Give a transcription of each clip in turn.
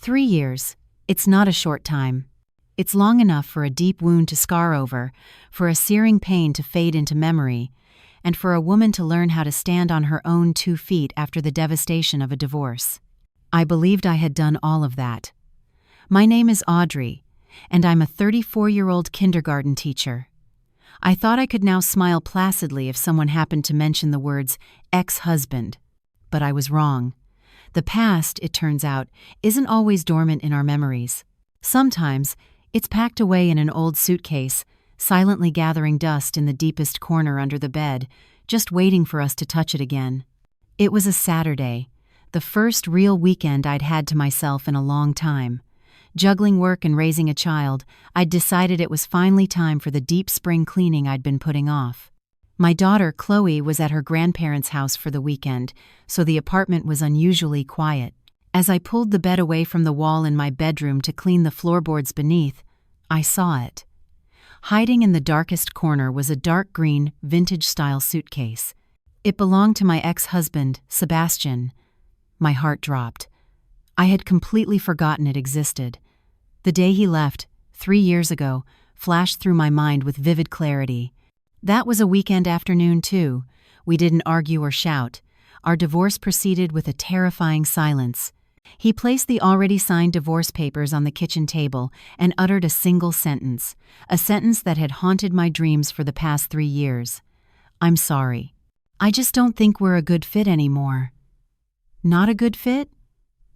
3 years. It's not a short time. It's long enough for a deep wound to scar over, for a searing pain to fade into memory, and for a woman to learn how to stand on her own 2 feet after the devastation of a divorce. I believed I had done all of that. My name is Audrey, and I'm a 34-year-old kindergarten teacher. I thought I could now smile placidly if someone happened to mention the words ex-husband. But I was wrong. The past, it turns out, isn't always dormant in our memories. Sometimes, it's packed away in an old suitcase, silently gathering dust in the deepest corner under the bed, just waiting for us to touch it again. It was a Saturday, the first real weekend I'd had to myself in a long time. Juggling work and raising a child, I'd decided it was finally time for the deep spring cleaning I'd been putting off. My daughter, Chloe, was at her grandparents' house for the weekend, so the apartment was unusually quiet. As I pulled the bed away from the wall in my bedroom to clean the floorboards beneath, I saw it. Hiding in the darkest corner was a dark green, vintage-style suitcase. It belonged to my ex-husband, Sebastian. My heart dropped. I had completely forgotten it existed. The day he left, 3 years ago, flashed through my mind with vivid clarity. That was a weekend afternoon, too. We didn't argue or shout. Our divorce proceeded with a terrifying silence. He placed the already signed divorce papers on the kitchen table and uttered a single sentence, a sentence that had haunted my dreams for the past 3 years. "I'm sorry. I just don't think we're a good fit anymore." Not a good fit?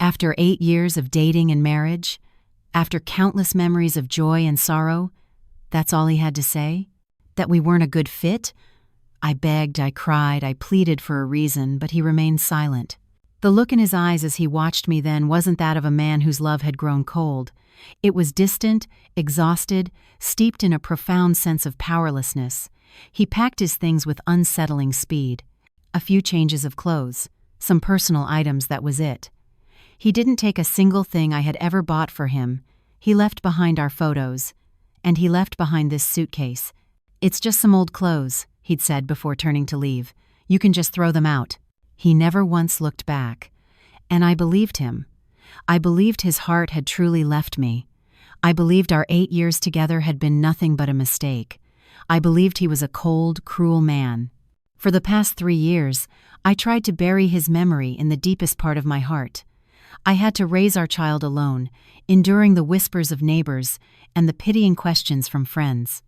After 8 years of dating and marriage? After countless memories of joy and sorrow? That's all he had to say? That we weren't a good fit? I begged, I cried, I pleaded for a reason, but he remained silent. The look in his eyes as he watched me then wasn't that of a man whose love had grown cold. It was distant, exhausted, steeped in a profound sense of powerlessness. He packed his things with unsettling speed. A few changes of clothes, some personal items, that was it. He didn't take a single thing I had ever bought for him. He left behind our photos. And he left behind this suitcase. "It's just some old clothes," he'd said before turning to leave. "You can just throw them out." He never once looked back. And I believed him. I believed his heart had truly left me. I believed our 8 years together had been nothing but a mistake. I believed he was a cold, cruel man. For the past 3 years, I tried to bury his memory in the deepest part of my heart. I had to raise our child alone, enduring the whispers of neighbors and the pitying questions from friends.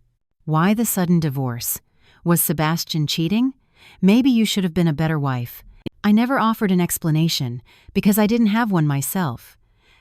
Why the sudden divorce? Was Sebastian cheating? Maybe you should have been a better wife. I never offered an explanation, because I didn't have one myself.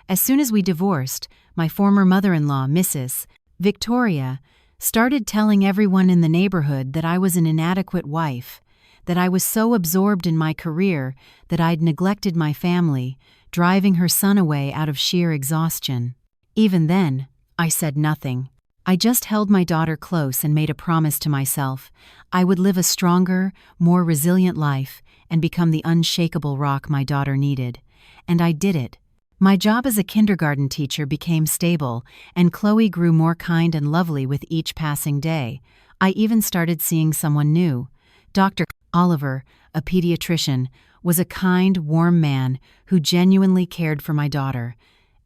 As soon as we divorced, my former mother-in-law, Mrs. Victoria, started telling everyone in the neighborhood that I was an inadequate wife, that I was so absorbed in my career that I'd neglected my family, driving her son away out of sheer exhaustion. Even then, I said nothing. I just held my daughter close and made a promise to myself. I would live a stronger, more resilient life and become the unshakable rock my daughter needed. And I did it. My job as a kindergarten teacher became stable, and Chloe grew more kind and lovely with each passing day. I even started seeing someone new. Dr. Oliver, a pediatrician, was a kind, warm man who genuinely cared for my daughter.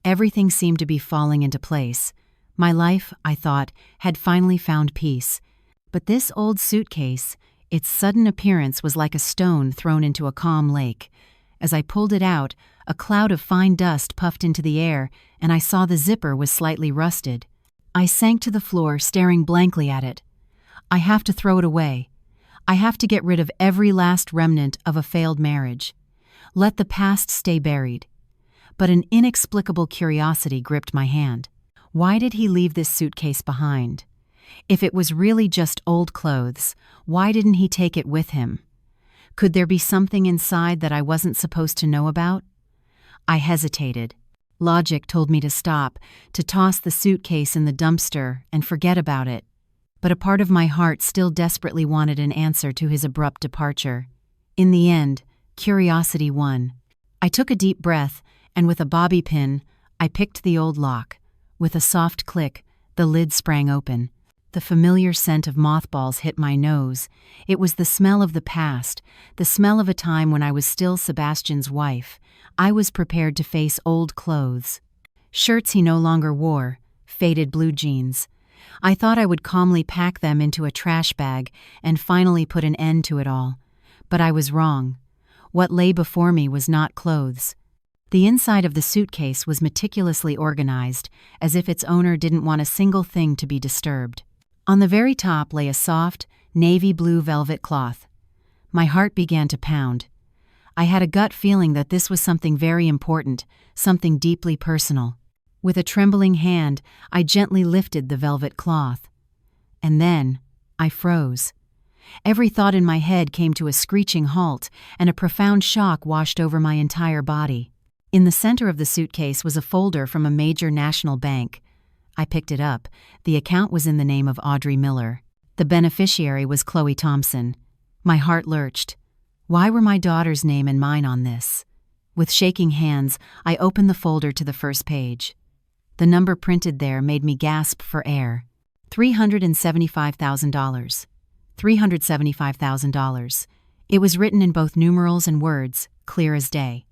Everything seemed to be falling into place. My life, I thought, had finally found peace. But this old suitcase, its sudden appearance was like a stone thrown into a calm lake. As I pulled it out, a cloud of fine dust puffed into the air, and I saw the zipper was slightly rusted. I sank to the floor, staring blankly at it. I have to throw it away. I have to get rid of every last remnant of a failed marriage. Let the past stay buried. But an inexplicable curiosity gripped my hand. Why did he leave this suitcase behind? If it was really just old clothes, why didn't he take it with him? Could there be something inside that I wasn't supposed to know about? I hesitated. Logic told me to stop, to toss the suitcase in the dumpster and forget about it. But a part of my heart still desperately wanted an answer to his abrupt departure. In the end, curiosity won. I took a deep breath, and with a bobby pin, I picked the old lock. With a soft click, the lid sprang open. The familiar scent of mothballs hit my nose. It was the smell of the past, the smell of a time when I was still Sebastian's wife. I was prepared to face old clothes. Shirts he no longer wore, faded blue jeans. I thought I would calmly pack them into a trash bag and finally put an end to it all. But I was wrong. What lay before me was not clothes. The inside of the suitcase was meticulously organized, as if its owner didn't want a single thing to be disturbed. On the very top lay a soft, navy blue velvet cloth. My heart began to pound. I had a gut feeling that this was something very important, something deeply personal. With a trembling hand, I gently lifted the velvet cloth. And then, I froze. Every thought in my head came to a screeching halt, and a profound shock washed over my entire body. In the center of the suitcase was a folder from a major national bank. I picked it up. The account was in the name of Audrey Miller. The beneficiary was Chloe Thompson. My heart lurched. Why were my daughter's name and mine on this? With shaking hands, I opened the folder to the first page. The number printed there made me gasp for air. $375,000. $375,000. It was written in both numerals and words, clear as day.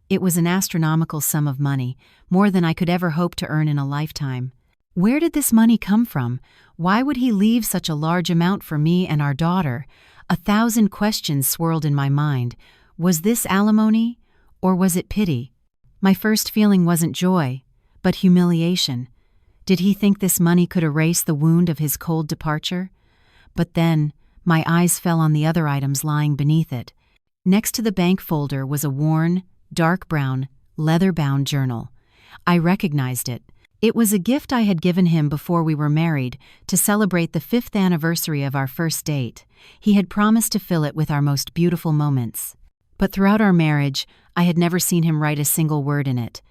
It was an astronomical sum of money, more than I could ever hope to earn in a lifetime. Where did this money come from? Why would he leave such a large amount for me and our daughter? 1,000 questions swirled in my mind. Was this alimony, or was it pity? My first feeling wasn't joy, but humiliation. Did he think this money could erase the wound of his cold departure? But then, my eyes fell on the other items lying beneath it. Next to the bank folder was a worn, dark brown, leather-bound journal. I recognized it. It was a gift I had given him before we were married to celebrate the 5th anniversary of our first date. He had promised to fill it with our most beautiful moments. But throughout our marriage, I had never seen him write a single word in it.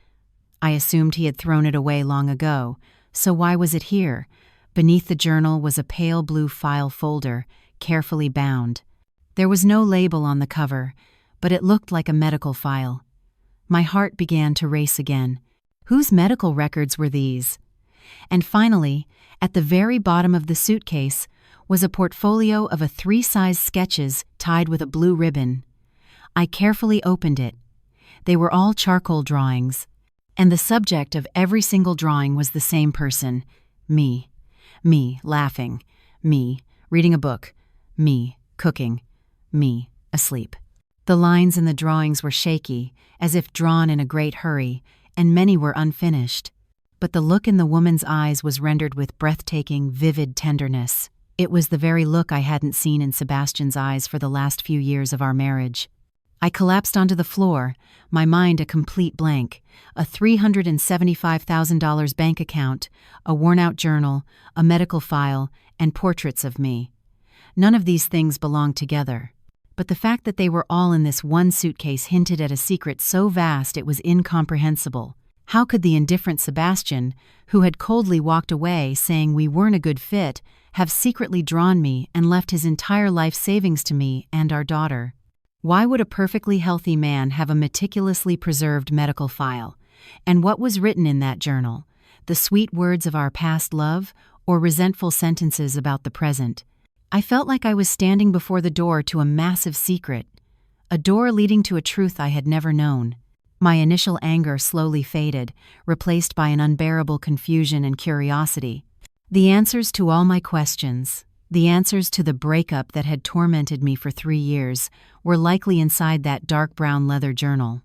I assumed he had thrown it away long ago, so why was it here? Beneath the journal was a pale blue file folder, carefully bound. There was no label on the cover, but it looked like a medical file. My heart began to race again. Whose medical records were these? And finally, at the very bottom of the suitcase, was a portfolio of 3-size sketches tied with a blue ribbon. I carefully opened it. They were all charcoal drawings, and the subject of every single drawing was the same person, me. Me, laughing. Me, reading a book. Me, cooking. Me, asleep. The lines in the drawings were shaky, as if drawn in a great hurry, and many were unfinished. But the look in the woman's eyes was rendered with breathtaking, vivid tenderness. It was the very look I hadn't seen in Sebastian's eyes for the last few years of our marriage. I collapsed onto the floor, my mind a complete blank. A $375,000 bank account, a worn-out journal, a medical file, and portraits of me. None of these things belonged together. But the fact that they were all in this one suitcase hinted at a secret so vast it was incomprehensible. How could the indifferent Sebastian, who had coldly walked away saying we weren't a good fit, have secretly drawn me and left his entire life savings to me and our daughter? Why would a perfectly healthy man have a meticulously preserved medical file? And what was written in that journal? The sweet words of our past love, or resentful sentences about the present? I felt like I was standing before the door to a massive secret, a door leading to a truth I had never known. My initial anger slowly faded, replaced by an unbearable confusion and curiosity. The answers to all my questions, the answers to the breakup that had tormented me for 3 years, were likely inside that dark brown leather journal.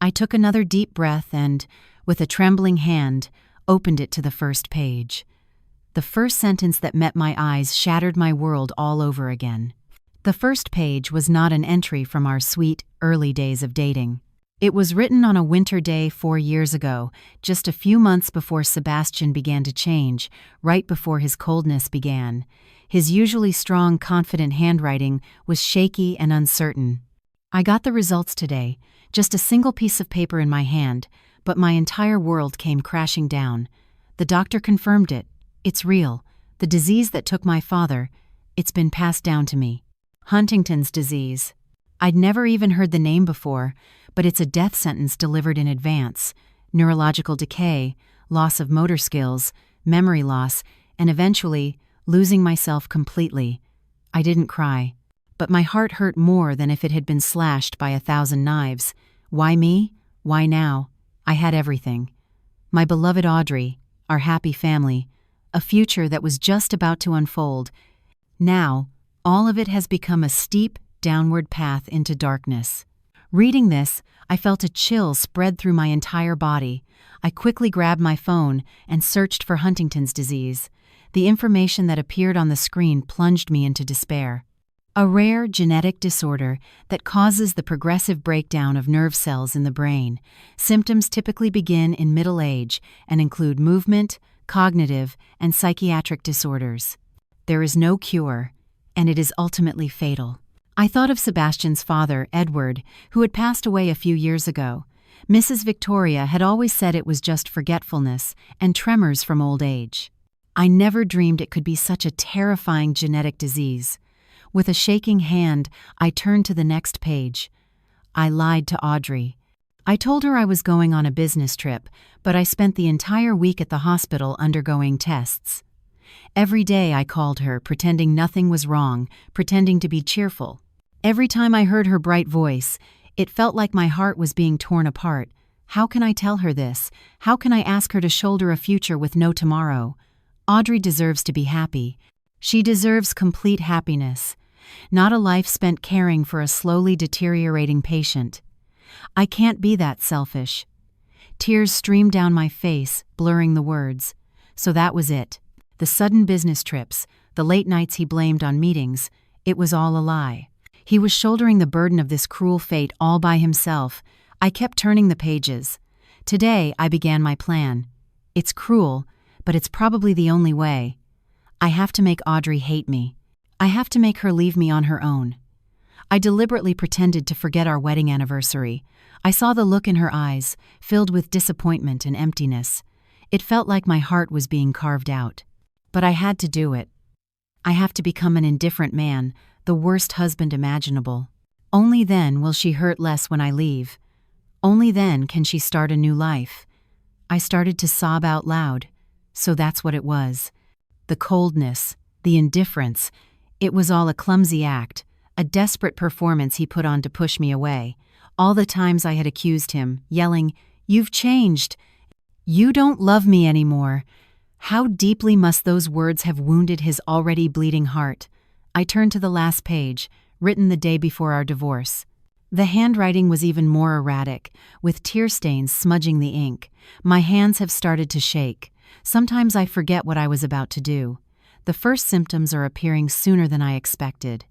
I took another deep breath and, with a trembling hand, opened it to the first page. The first sentence that met my eyes shattered my world all over again. The first page was not an entry from our sweet, early days of dating. It was written on a winter day 4 years ago, just a few months before Sebastian began to change, right before his coldness began. His usually strong, confident handwriting was shaky and uncertain. I got the results today, just a single piece of paper in my hand, but my entire world came crashing down. The doctor confirmed it. It's real. The disease that took my father, it's been passed down to me. Huntington's disease. I'd never even heard the name before, but it's a death sentence delivered in advance. Neurological decay, loss of motor skills, memory loss, and eventually losing myself completely. I didn't cry, but my heart hurt more than if it had been slashed by 1,000 knives. Why me? Why now? I had everything. my beloved Audrey, our happy family, a future that was just about to unfold. Now, all of it has become a steep, downward path into darkness. Reading this, I felt a chill spread through my entire body. I quickly grabbed my phone and searched for Huntington's disease. The information that appeared on the screen plunged me into despair. A rare genetic disorder that causes the progressive breakdown of nerve cells in the brain. Symptoms typically begin in middle age and include movement, cognitive, and psychiatric disorders. There is no cure, and it is ultimately fatal. I thought of Sebastian's father, Edward, who had passed away a few years ago. Mrs. Victoria had always said it was just forgetfulness and tremors from old age. I never dreamed it could be such a terrifying genetic disease. With a shaking hand, I turned to the next page. I lied to Audrey. I told her I was going on a business trip, but I spent the entire week at the hospital undergoing tests. Every day I called her, pretending nothing was wrong, pretending to be cheerful. Every time I heard her bright voice, it felt like my heart was being torn apart. How can I tell her this? How can I ask her to shoulder a future with no tomorrow? Audrey deserves to be happy. She deserves complete happiness, not a life spent caring for a slowly deteriorating patient. I can't be that selfish. Tears streamed down my face, blurring the words. So that was it. The sudden business trips, the late nights he blamed on meetings, it was all a lie. He was shouldering the burden of this cruel fate all by himself. I kept turning the pages. Today, I began my plan. It's cruel, but it's probably the only way. I have to make Audrey hate me. I have to make her leave me on her own. I deliberately pretended to forget our wedding anniversary. I saw the look in her eyes, filled with disappointment and emptiness. It felt like my heart was being carved out. But I had to do it. I have to become an indifferent man, the worst husband imaginable. Only then will she hurt less when I leave. Only then can she start a new life. I started to sob out loud. So that's what it was. The coldness, the indifference, it was all a clumsy act, a desperate performance he put on to push me away. All the times I had accused him, yelling, "You've changed. You don't love me anymore." How deeply must those words have wounded his already bleeding heart? I turned to the last page, written the day before our divorce. The handwriting was even more erratic, with tear stains smudging the ink. My hands have started to shake. Sometimes I forget what I was about to do. The first symptoms are appearing sooner than I expected.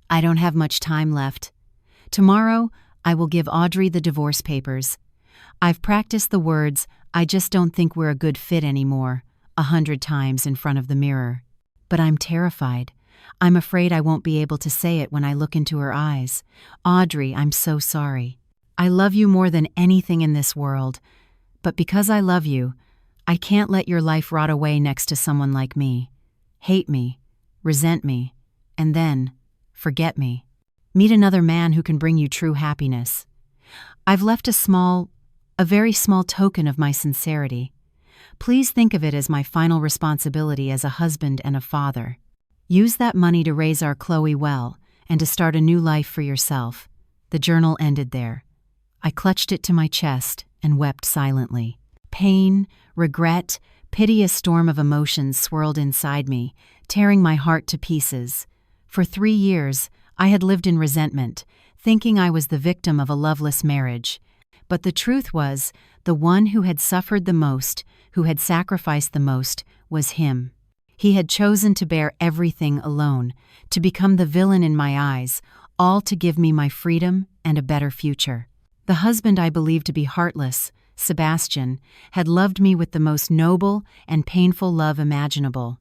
I don't have much time left. Tomorrow, I will give Audrey the divorce papers. I've practiced the words, "I just don't think we're a good fit anymore," 100 times in front of the mirror. But I'm terrified. I'm afraid I won't be able to say it when I look into her eyes. "Audrey, I'm so sorry. I love you more than anything in this world. But because I love you, I can't let your life rot away next to someone like me. Hate me, resent me, and then forget me. Meet another man who can bring you true happiness. I've left a very small token of my sincerity. Please think of it as my final responsibility as a husband and a father. Use that money to raise our Chloe well and to start a new life for yourself." The journal ended there. I clutched it to my chest and wept silently. Pain, regret, piteous storm of emotions swirled inside me, tearing my heart to pieces. For 3 years, I had lived in resentment, thinking I was the victim of a loveless marriage. But the truth was, the one who had suffered the most, who had sacrificed the most, was him. He had chosen to bear everything alone, to become the villain in my eyes, all to give me my freedom and a better future. The husband I believed to be heartless, Sebastian, had loved me with the most noble and painful love imaginable.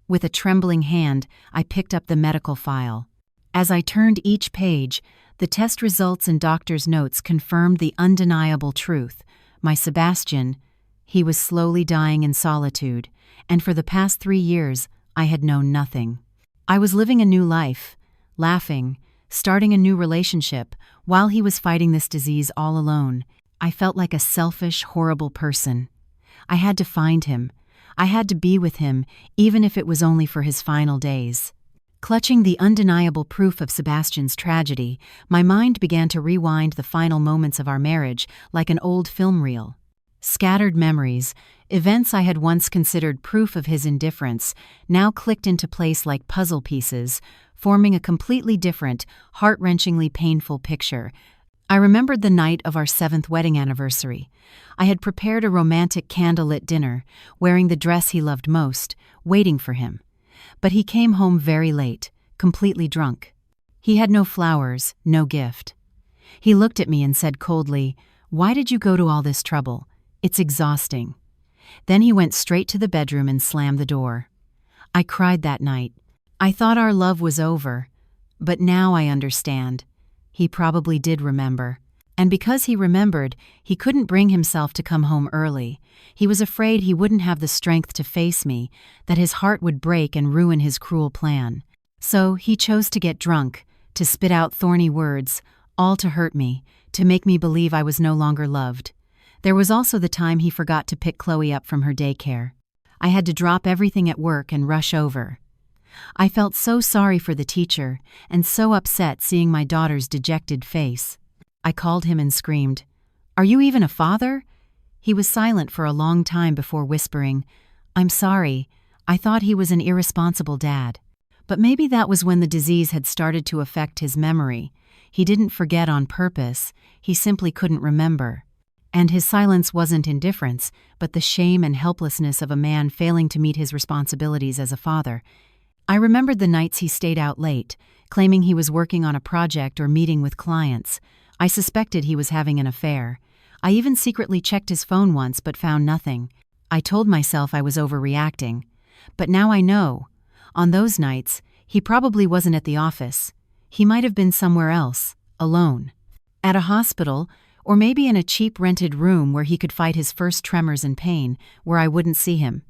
With a trembling hand, I picked up the medical file. As I turned each page, the test results and doctor's notes confirmed the undeniable truth. My Sebastian, he was slowly dying in solitude, and for the past 3 years, I had known nothing. I was living a new life, laughing, starting a new relationship, while he was fighting this disease all alone. I felt like a selfish, horrible person. I had to find him. I had to be with him, even if it was only for his final days. Clutching the undeniable proof of Sebastian's tragedy, my mind began to rewind the final moments of our marriage like an old film reel. Scattered memories, events I had once considered proof of his indifference, now clicked into place like puzzle pieces, forming a completely different, heart-wrenchingly painful picture. I remembered the night of our 7th wedding anniversary. I had prepared a romantic candlelit dinner, wearing the dress he loved most, waiting for him. But he came home very late, completely drunk. He had no flowers, no gift. He looked at me and said coldly, "Why did you go to all this trouble? It's exhausting." Then he went straight to the bedroom and slammed the door. I cried that night. I thought our love was over, but now I understand. He probably did remember. And because he remembered, he couldn't bring himself to come home early. He was afraid he wouldn't have the strength to face me, that his heart would break and ruin his cruel plan. So he chose to get drunk, to spit out thorny words, all to hurt me, to make me believe I was no longer loved. There was also the time he forgot to pick Chloe up from her daycare. I had to drop everything at work and rush over. I felt so sorry for the teacher and so upset seeing my daughter's dejected face. I called him and screamed, "Are you even a father?" He was silent for a long time before whispering, "I'm sorry. I thought he was an irresponsible dad." But maybe that was when the disease had started to affect his memory. He didn't forget on purpose, he simply couldn't remember. And his silence wasn't indifference, but the shame and helplessness of a man failing to meet his responsibilities as a father. I remembered the nights he stayed out late, claiming he was working on a project or meeting with clients. I suspected he was having an affair. I even secretly checked his phone once but found nothing. I told myself I was overreacting. But now I know. On those nights, he probably wasn't at the office. He might have been somewhere else, alone. At a hospital, or maybe in a cheap rented room where he could fight his first tremors and pain, where I wouldn't see him.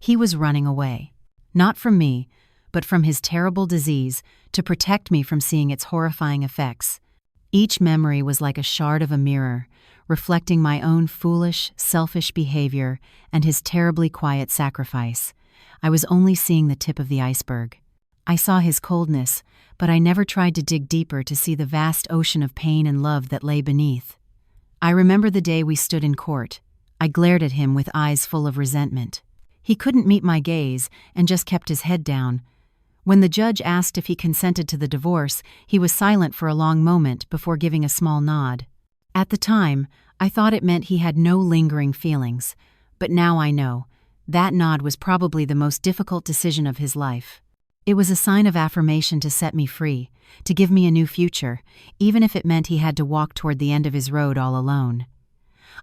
He was running away. Not from me, but from his terrible disease, to protect me from seeing its horrifying effects. Each memory was like a shard of a mirror, reflecting my own foolish, selfish behavior and his terribly quiet sacrifice. I was only seeing the tip of the iceberg. I saw his coldness, but I never tried to dig deeper to see the vast ocean of pain and love that lay beneath. I remember the day we stood in court. I glared at him with eyes full of resentment. He couldn't meet my gaze and just kept his head down. When the judge asked if he consented to the divorce, he was silent for a long moment before giving a small nod. At the time, I thought it meant he had no lingering feelings, but now I know. That nod was probably the most difficult decision of his life. It was a sign of affirmation to set me free, to give me a new future, even if it meant he had to walk toward the end of his road all alone.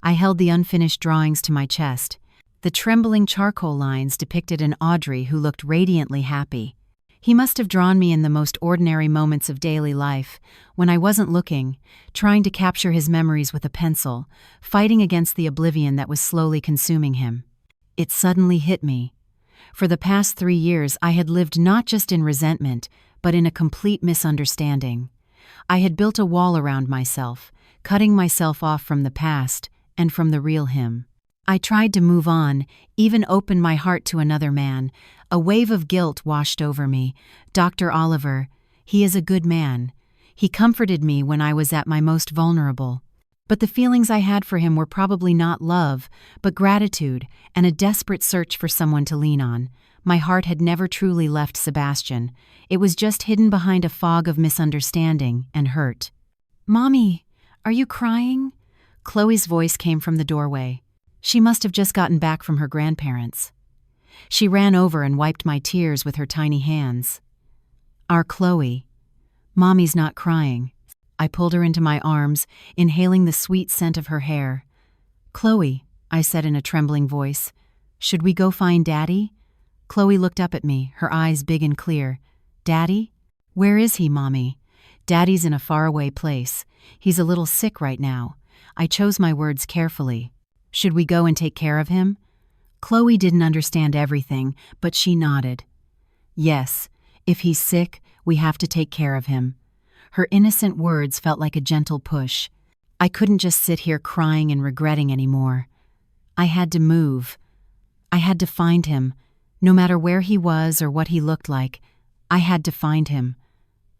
I held the unfinished drawings to my chest. The trembling charcoal lines depicted an Audrey who looked radiantly happy. He must have drawn me in the most ordinary moments of daily life, when I wasn't looking, trying to capture his memories with a pencil, fighting against the oblivion that was slowly consuming him. It suddenly hit me. For the past 3 years, I had lived not just in resentment, but in a complete misunderstanding. I had built a wall around myself, cutting myself off from the past and from the real him. I tried to move on, even open my heart to another man. A wave of guilt washed over me. Dr. Oliver, he is a good man. He comforted me when I was at my most vulnerable. But the feelings I had for him were probably not love, but gratitude and a desperate search for someone to lean on. My heart had never truly left Sebastian. It was just hidden behind a fog of misunderstanding and hurt. "Mommy, are you crying?" Chloe's voice came from the doorway. She must have just gotten back from her grandparents. She ran over and wiped my tears with her tiny hands. "Our Chloe. Mommy's not crying." I pulled her into my arms, inhaling the sweet scent of her hair. "Chloe," I said in a trembling voice, "should we go find Daddy?" Chloe looked up at me, her eyes big and clear. "Daddy? Where is he, Mommy?" "Daddy's in a faraway place. He's a little sick right now." I chose my words carefully. "Should we go and take care of him?" Chloe didn't understand everything, but she nodded. "Yes, if he's sick, we have to take care of him." Her innocent words felt like a gentle push. I couldn't just sit here crying and regretting anymore. I had to move. I had to find him. No matter where he was or what he looked like, I had to find him.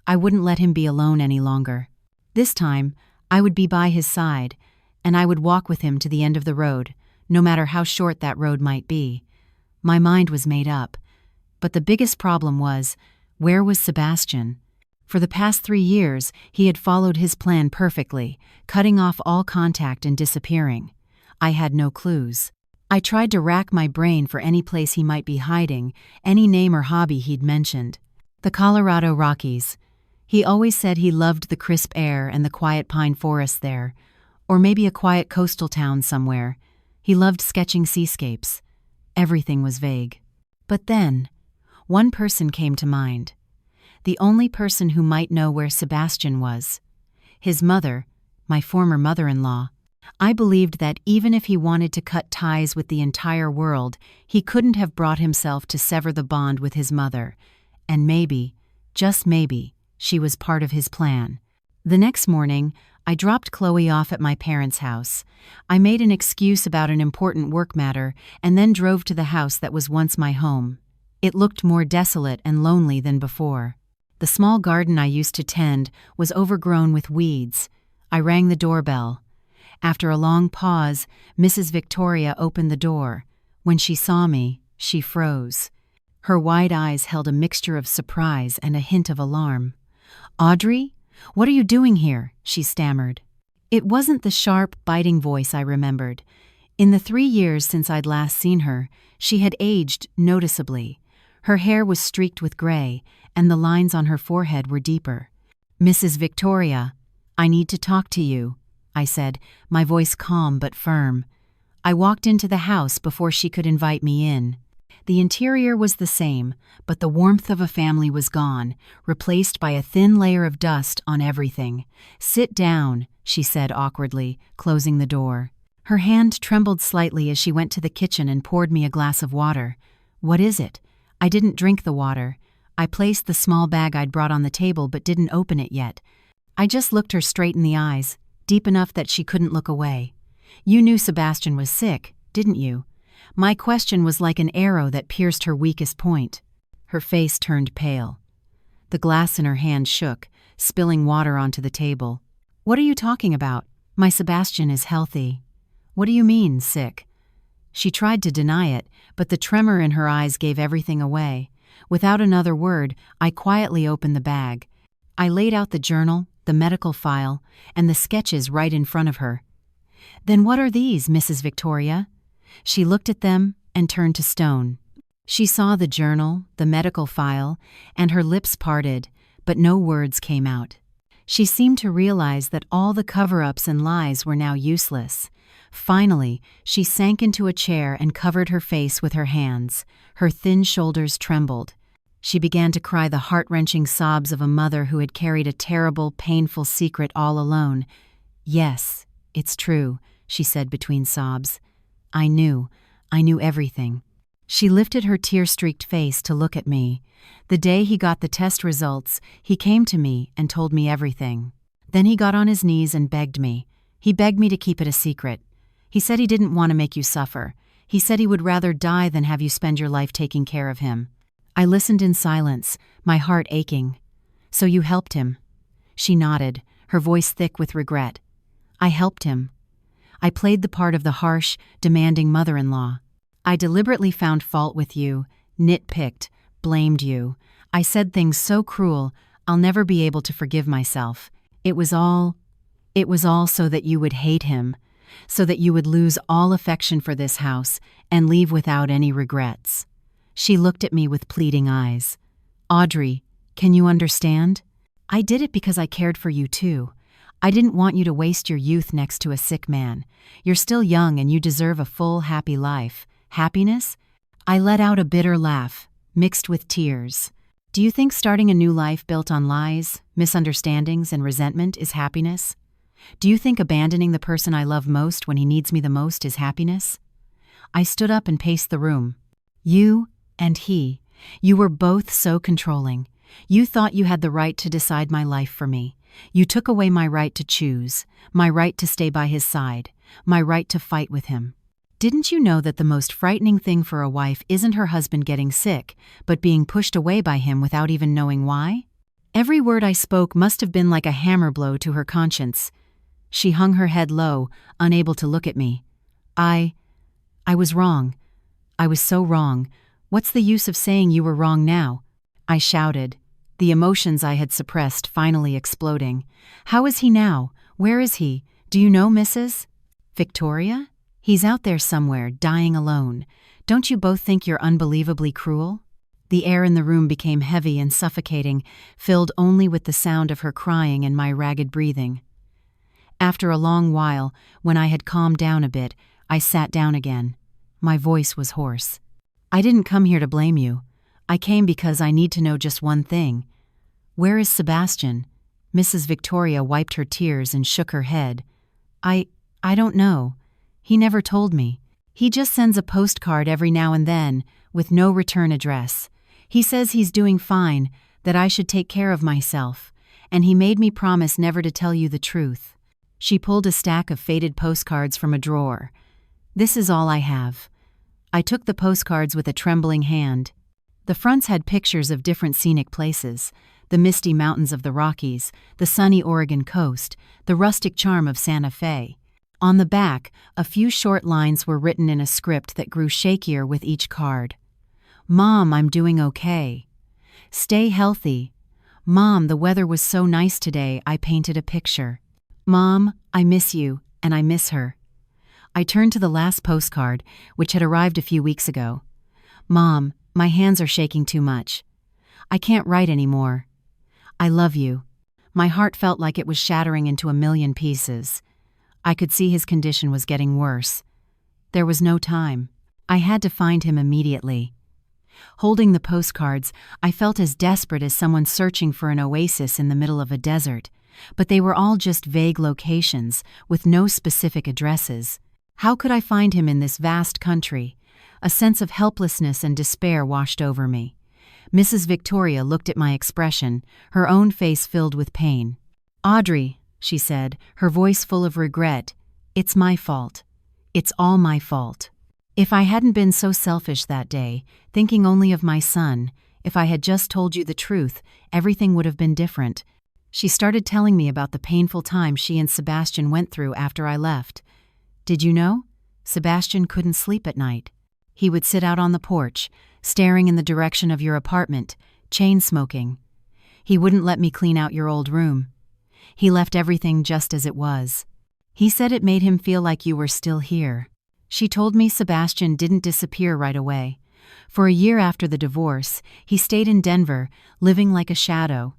I wouldn't let him be alone any longer. This time, I would be by his side, and I would walk with him to the end of the road, no matter how short that road might be. My mind was made up. But the biggest problem was, where was Sebastian? For the past 3 years, he had followed his plan perfectly, cutting off all contact and disappearing. I had no clues. I tried to rack my brain for any place he might be hiding, any name or hobby he'd mentioned. The Colorado Rockies. He always said he loved the crisp air and the quiet pine forest there. Or maybe a quiet coastal town somewhere. He loved sketching seascapes. Everything was vague. But then, one person came to mind. The only person who might know where Sebastian was. His mother, my former mother-in-law. I believed that even if he wanted to cut ties with the entire world, he couldn't have brought himself to sever the bond with his mother. And maybe, just maybe, she was part of his plan. The next morning, I dropped Chloe off at my parents' house. I made an excuse about an important work matter and then drove to the house that was once my home. It looked more desolate and lonely than before. The small garden I used to tend was overgrown with weeds. I rang the doorbell. After a long pause, Mrs. Victoria opened the door. When she saw me, she froze. Her wide eyes held a mixture of surprise and a hint of alarm. "Audrey? What are you doing here?" she stammered. It wasn't the sharp, biting voice I remembered. In the 3 years since I'd last seen her, she had aged noticeably. Her hair was streaked with gray, and the lines on her forehead were deeper. "Mrs. Victoria, I need to talk to you," I said, my voice calm but firm. I walked into the house before she could invite me in. The interior was the same, but the warmth of a family was gone, replaced by a thin layer of dust on everything. "Sit down," she said awkwardly, closing the door. Her hand trembled slightly as she went to the kitchen and poured me a glass of water. "What is it?" I didn't drink the water. I placed the small bag I'd brought on the table but didn't open it yet. I just looked her straight in the eyes, deep enough that she couldn't look away. "You knew Sebastian was sick, didn't you?" My question was like an arrow that pierced her weakest point. Her face turned pale. The glass in her hand shook, spilling water onto the table. "What are you talking about? My Sebastian is healthy." "What do you mean, sick?" She tried to deny it, but the tremor in her eyes gave everything away. Without another word, I quietly opened the bag. I laid out the journal, the medical file, and the sketches right in front of her. "Then what are these, Mrs. Victoria?" She looked at them and turned to stone. She saw the journal, the medical file, and her lips parted, but no words came out. She seemed to realize that all the cover-ups and lies were now useless. Finally, she sank into a chair and covered her face with her hands. Her thin shoulders trembled. She began to cry the heart-wrenching sobs of a mother who had carried a terrible, painful secret all alone. "Yes, it's true," she said between sobs. I knew everything." She lifted her tear-streaked face to look at me. The day he got the test results, he came to me and told me everything. Then he got on his knees and begged me. He begged me to keep it a secret. He said he didn't want to make you suffer. He said he would rather die than have you spend your life taking care of him. I listened in silence, my heart aching. "So you helped him?" She nodded, her voice thick with regret. "I helped him. I played the part of the harsh, demanding mother-in-law. I deliberately found fault with you, nitpicked, blamed you. I said things so cruel, I'll never be able to forgive myself. It was all so that you would hate him, so that you would lose all affection for this house and leave without any regrets." She looked at me with pleading eyes. "Audrey, can you understand? I did it because I cared for you too. I didn't want you to waste your youth next to a sick man. You're still young and you deserve a full, happy life. Happiness?" I let out a bitter laugh, mixed with tears. "Do you think starting a new life built on lies, misunderstandings, and resentment is happiness? Do you think abandoning the person I love most when he needs me the most is happiness?" I stood up and paced the room. "You and he, you were both so controlling. You thought you had the right to decide my life for me. You took away my right to choose, my right to stay by his side, my right to fight with him. Didn't you know that the most frightening thing for a wife isn't her husband getting sick, but being pushed away by him without even knowing why?" Every word I spoke must have been like a hammer blow to her conscience. She hung her head low, unable to look at me. I was wrong. I was so wrong. What's the use of saying you were wrong now? I shouted, the emotions I had suppressed finally exploding. How is he now? Where is he? Do you know, Mrs. Victoria? He's out there somewhere, dying alone. Don't you both think you're unbelievably cruel? The air in the room became heavy and suffocating, filled only with the sound of her crying and my ragged breathing. After a long while, when I had calmed down a bit, I sat down again. My voice was hoarse. I didn't come here to blame you. I came because I need to know just one thing. Where is Sebastian? Mrs. Victoria wiped her tears and shook her head. I don't know. He never told me. He just sends a postcard every now and then, with no return address. He says he's doing fine, that I should take care of myself, and he made me promise never to tell you the truth. She pulled a stack of faded postcards from a drawer. This is all I have. I took the postcards with a trembling hand. The fronts had pictures of different scenic places, the misty mountains of the Rockies, the sunny Oregon coast, the rustic charm of Santa Fe. On the back, a few short lines were written in a script that grew shakier with each card. Mom, I'm doing okay. Stay healthy. Mom, the weather was so nice today, I painted a picture. Mom, I miss you, and I miss her. I turned to the last postcard, which had arrived a few weeks ago. Mom, my hands are shaking too much. I can't write anymore. I love you. My heart felt like it was shattering into a million pieces. I could see his condition was getting worse. There was no time. I had to find him immediately. Holding the postcards, I felt as desperate as someone searching for an oasis in the middle of a desert, but they were all just vague locations, with no specific addresses. How could I find him in this vast country? A sense of helplessness and despair washed over me. Mrs. Victoria looked at my expression, her own face filled with pain. Audrey, she said, her voice full of regret, it's my fault. It's all my fault. If I hadn't been so selfish that day, thinking only of my son, if I had just told you the truth, everything would have been different. She started telling me about the painful time she and Sebastian went through after I left. Did you know? Sebastian couldn't sleep at night. He would sit out on the porch, staring in the direction of your apartment, chain-smoking. He wouldn't let me clean out your old room. He left everything just as it was. He said it made him feel like you were still here. She told me Sebastian didn't disappear right away. For a year after the divorce, he stayed in Denver, living like a shadow.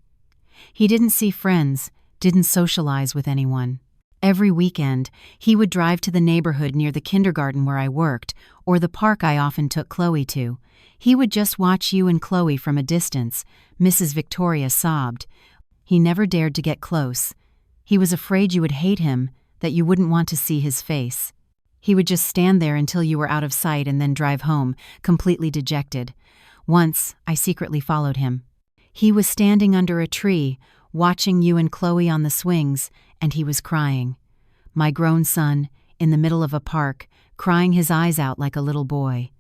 He didn't see friends, didn't socialize with anyone. Every weekend, he would drive to the neighborhood near the kindergarten where I worked, or the park I often took Chloe to. He would just watch you and Chloe from a distance, Mrs. Victoria sobbed. He never dared to get close. He was afraid you would hate him, that you wouldn't want to see his face. He would just stand there until you were out of sight and then drive home, completely dejected. Once, I secretly followed him. He was standing under a tree, watching you and Chloe on the swings, and he was crying. My grown son, in the middle of a park, crying his eyes out like a little boy.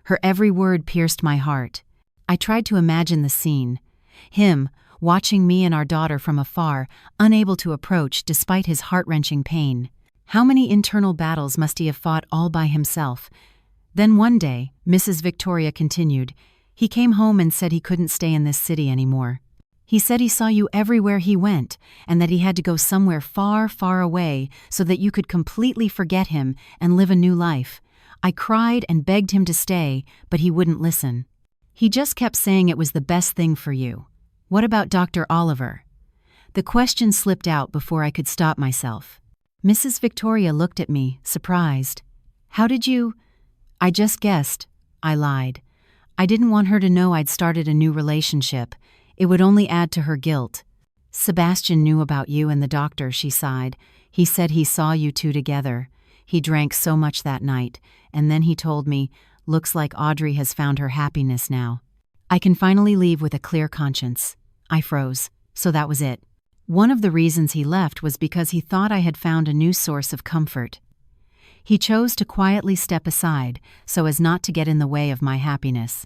Her every word pierced my heart. I tried to imagine the scene. Him, watching me and our daughter from afar, unable to approach despite his heart-wrenching pain. How many internal battles must he have fought all by himself? Then one day, Mrs. Victoria continued, he came home and said he couldn't stay in this city anymore. He said he saw you everywhere he went, and that he had to go somewhere far, far away so that you could completely forget him and live a new life. I cried and begged him to stay, but he wouldn't listen. He just kept saying it was the best thing for you. What about Dr. Oliver? The question slipped out before I could stop myself. Mrs. Victoria looked at me, surprised. How did you? I just guessed. I lied. I didn't want her to know I'd started a new relationship. It would only add to her guilt. Sebastian knew about you and the doctor, she sighed. He said he saw you two together. He drank so much that night, and then he told me, looks like Audrey has found her happiness now. I can finally leave with a clear conscience. I froze, so that was it. One of the reasons he left was because he thought I had found a new source of comfort. He chose to quietly step aside so as not to get in the way of my happiness.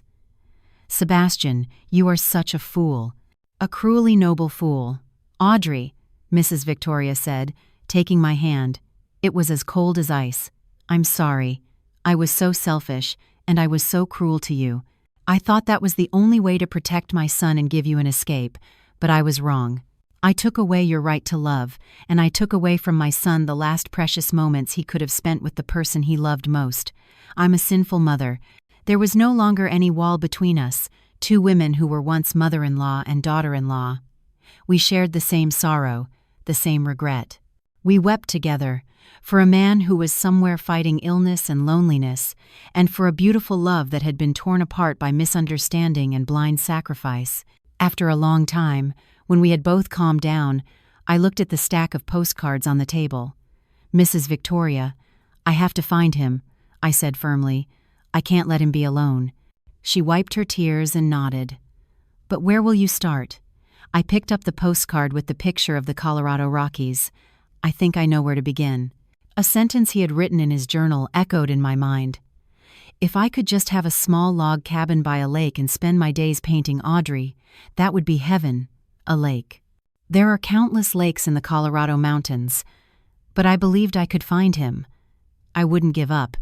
Sebastian, you are such a fool. A cruelly noble fool. Audrey, Mrs. Victoria said, taking my hand. It was as cold as ice. I'm sorry. I was so selfish, and I was so cruel to you. I thought that was the only way to protect my son and give you an escape, but I was wrong. I took away your right to love, and I took away from my son the last precious moments he could have spent with the person he loved most. I'm a sinful mother. There was no longer any wall between us, two women who were once mother-in-law and daughter-in-law. We shared the same sorrow, the same regret. We wept together, for a man who was somewhere fighting illness and loneliness, and for a beautiful love that had been torn apart by misunderstanding and blind sacrifice. After a long time, when we had both calmed down, I looked at the stack of postcards on the table. "Mrs. Victoria, I have to find him," I said firmly. "I can't let him be alone." She wiped her tears and nodded. "But where will you start?" I picked up the postcard with the picture of the Colorado Rockies. "I think I know where to begin." A sentence he had written in his journal echoed in my mind. If I could just have a small log cabin by a lake and spend my days painting Audrey, that would be heaven. A lake. There are countless lakes in the Colorado mountains, but I believed I could find him. I wouldn't give up,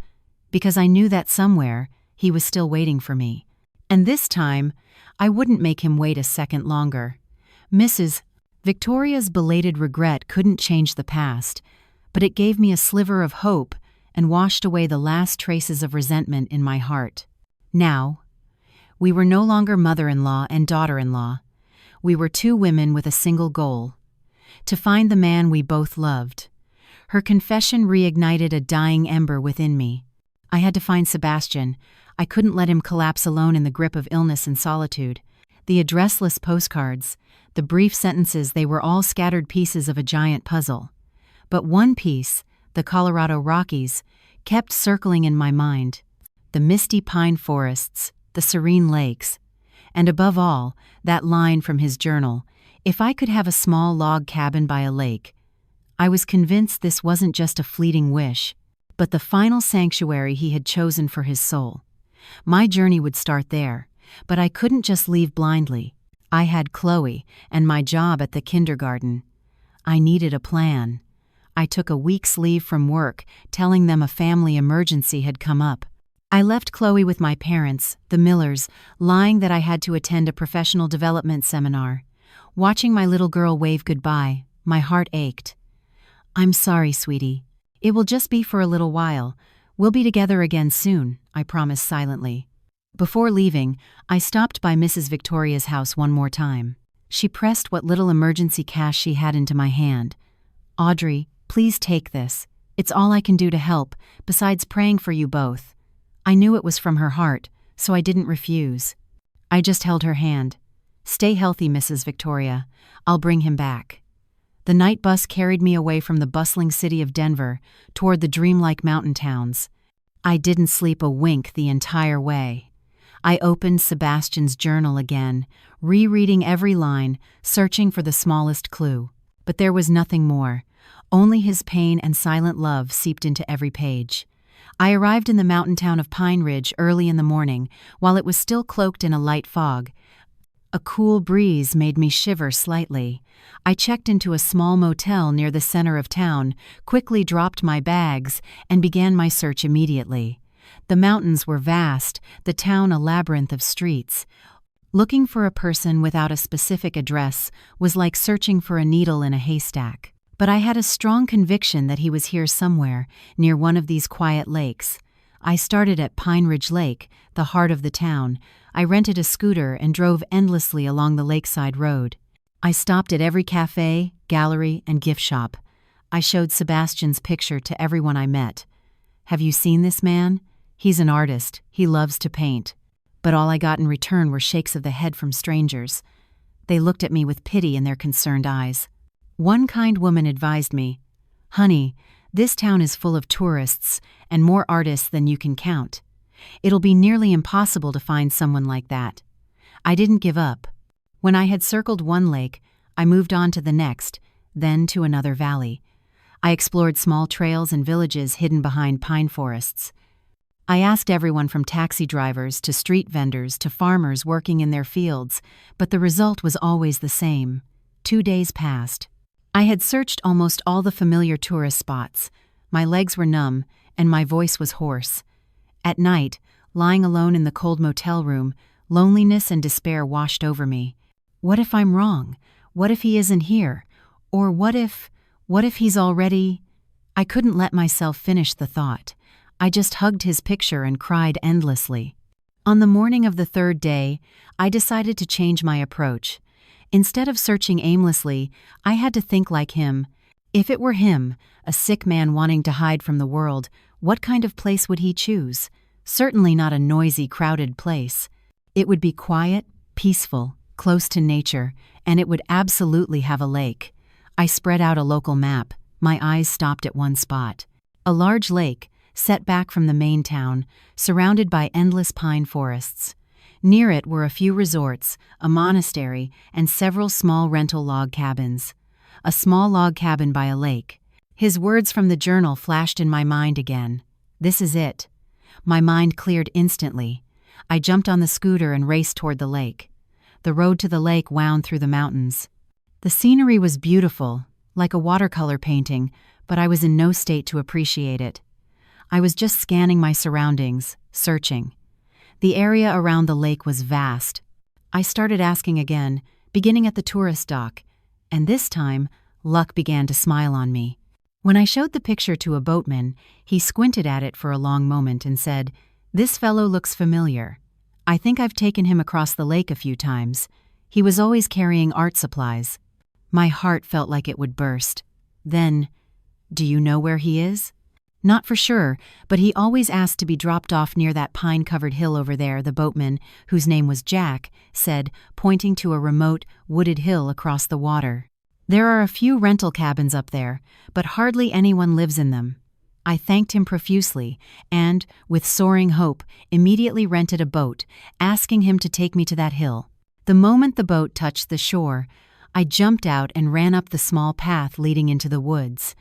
because I knew that somewhere he was still waiting for me. And this time, I wouldn't make him wait a second longer. Mrs. Victoria's belated regret couldn't change the past, but it gave me a sliver of hope and washed away the last traces of resentment in my heart. Now, we were no longer mother-in-law and daughter-in-law. We were two women with a single goal: to find the man we both loved. Her confession reignited a dying ember within me. I had to find Sebastian. I couldn't let him collapse alone in the grip of illness and solitude. The addressless postcards, the brief sentences, they were all scattered pieces of a giant puzzle. But one piece, the Colorado Rockies, kept circling in my mind. The misty pine forests, the serene lakes, and above all, that line from his journal, "If I could have a small log cabin by a lake." I was convinced this wasn't just a fleeting wish, but the final sanctuary he had chosen for his soul. My journey would start there, but I couldn't just leave blindly. I had Chloe and my job at the kindergarten. I needed a plan. I took a week's leave from work, telling them a family emergency had come up. I left Chloe with my parents, the Millers, lying that I had to attend a professional development seminar. Watching my little girl wave goodbye, my heart ached. "I'm sorry, sweetie. It will just be for a little while. We'll be together again soon," I promised silently. Before leaving, I stopped by Mrs. Victoria's house one more time. She pressed what little emergency cash she had into my hand. "Audrey, please take this. It's all I can do to help, besides praying for you both." I knew it was from her heart, so I didn't refuse. I just held her hand. "Stay healthy, Mrs. Victoria. I'll bring him back." The night bus carried me away from the bustling city of Denver toward the dreamlike mountain towns. I didn't sleep a wink the entire way. I opened Sebastian's journal again, rereading every line, searching for the smallest clue. But there was nothing more. Only his pain and silent love seeped into every page. I arrived in the mountain town of Pine Ridge early in the morning, while it was still cloaked in a light fog. A cool breeze made me shiver slightly. I checked into a small motel near the center of town, quickly dropped my bags, and began my search immediately. The mountains were vast, the town a labyrinth of streets. Looking for a person without a specific address was like searching for a needle in a haystack. But I had a strong conviction that he was here somewhere, near one of these quiet lakes. I started at Pine Ridge Lake, the heart of the town. I rented a scooter and drove endlessly along the lakeside road. I stopped at every cafe, gallery, and gift shop. I showed Sebastian's picture to everyone I met. "Have you seen this man? He's an artist. He loves to paint." But all I got in return were shakes of the head from strangers. They looked at me with pity in their concerned eyes. One kind woman advised me, "Honey, this town is full of tourists and more artists than you can count. It'll be nearly impossible to find someone like that." I didn't give up. When I had circled one lake, I moved on to the next, then to another valley. I explored small trails and villages hidden behind pine forests. I asked everyone from taxi drivers to street vendors to farmers working in their fields, but the result was always the same. 2 days passed. I had searched almost all the familiar tourist spots. My legs were numb, and my voice was hoarse. At night, lying alone in the cold motel room, loneliness and despair washed over me. What if I'm wrong? What if he isn't here? Or what if he's already... I couldn't let myself finish the thought. I just hugged his picture and cried endlessly. On the morning of the third day, I decided to change my approach. Instead of searching aimlessly, I had to think like him. If it were him, a sick man wanting to hide from the world, what kind of place would he choose? Certainly not a noisy, crowded place. It would be quiet, peaceful, close to nature, and it would absolutely have a lake. I spread out a local map. My eyes stopped at one spot. A large lake, set back from the main town, surrounded by endless pine forests. Near it were a few resorts, a monastery, and several small rental log cabins. A small log cabin by a lake. His words from the journal flashed in my mind again. This is it. My mind cleared instantly. I jumped on the scooter and raced toward the lake. The road to the lake wound through the mountains. The scenery was beautiful, like a watercolor painting, but I was in no state to appreciate it. I was just scanning my surroundings, searching. The area around the lake was vast. I started asking again, beginning at the tourist dock, and this time, luck began to smile on me. When I showed the picture to a boatman, he squinted at it for a long moment and said, "This fellow looks familiar. I think I've taken him across the lake a few times. He was always carrying art supplies." My heart felt like it would burst. Then, "Do you know where he is?" "Not for sure, but he always asked to be dropped off near that pine-covered hill over there," the boatman, whose name was Jack, said, pointing to a remote, wooded hill across the water. "There are a few rental cabins up there, but hardly anyone lives in them." I thanked him profusely and, with soaring hope, immediately rented a boat, asking him to take me to that hill. The moment the boat touched the shore, I jumped out and ran up the small path leading into the woods.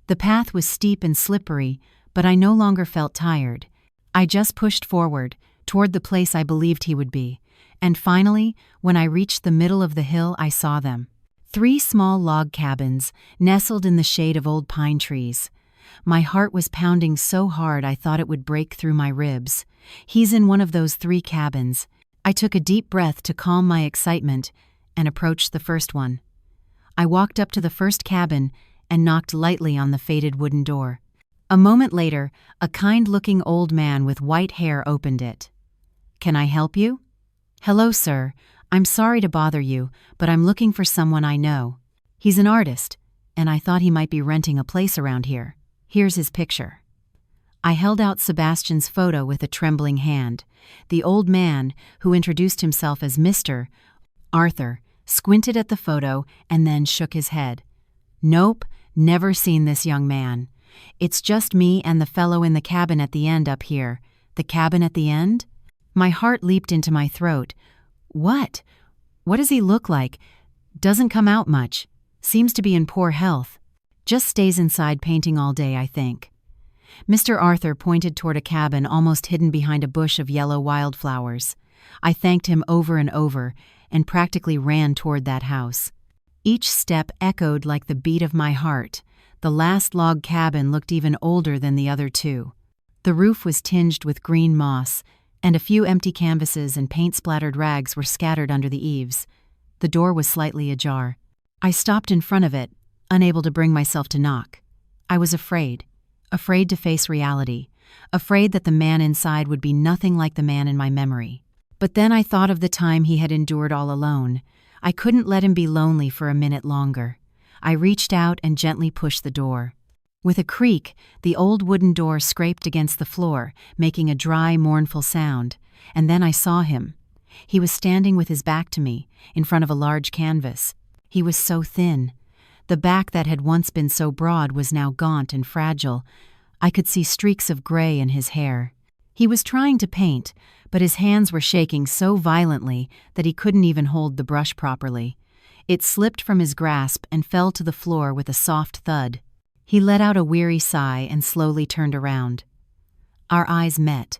The path was steep and slippery, but I no longer felt tired. I just pushed forward, toward the place I believed he would be, and finally, when I reached the middle of the hill, I saw them. 3 small log cabins, nestled in the shade of old pine trees. My heart was pounding so hard I thought it would break through my ribs. "He's in one of those 3 cabins." I took a deep breath to calm my excitement and approached the first one. I walked up to the first cabin and knocked lightly on the faded wooden door. A moment later, a kind-looking old man with white hair opened it. "Can I help you?" "Hello, sir. I'm sorry to bother you, but I'm looking for someone I know. He's an artist, and I thought he might be renting a place around here. Here's his picture." I held out Sebastian's photo with a trembling hand. The old man, who introduced himself as Mr. Arthur, squinted at the photo and then shook his head. "Nope, never seen this young man. It's just me and the fellow in the cabin at the end up here." "The cabin at the end?" My heart leaped into my throat. What? What does he look like? Doesn't come out much. Seems to be in poor health. Just stays inside painting all day, I think. Mr. Arthur pointed toward a cabin almost hidden behind a bush of yellow wildflowers. I thanked him over and over and practically ran toward that house. Each step echoed like the beat of my heart. The last log cabin looked even older than the other 2. The roof was tinged with green moss, and a few empty canvases and paint-splattered rags were scattered under the eaves. The door was slightly ajar. I stopped in front of it, unable to bring myself to knock. I was afraid to face reality, afraid that the man inside would be nothing like the man in my memory. But then I thought of the time he had endured all alone. I couldn't let him be lonely for a minute longer. I reached out and gently pushed the door. With a creak, the old wooden door scraped against the floor, making a dry, mournful sound, and then I saw him. He was standing with his back to me, in front of a large canvas. He was so thin. The back that had once been so broad was now gaunt and fragile. I could see streaks of gray in his hair. He was trying to paint, but his hands were shaking so violently that he couldn't even hold the brush properly. It slipped from his grasp and fell to the floor with a soft thud. He let out a weary sigh and slowly turned around. Our eyes met.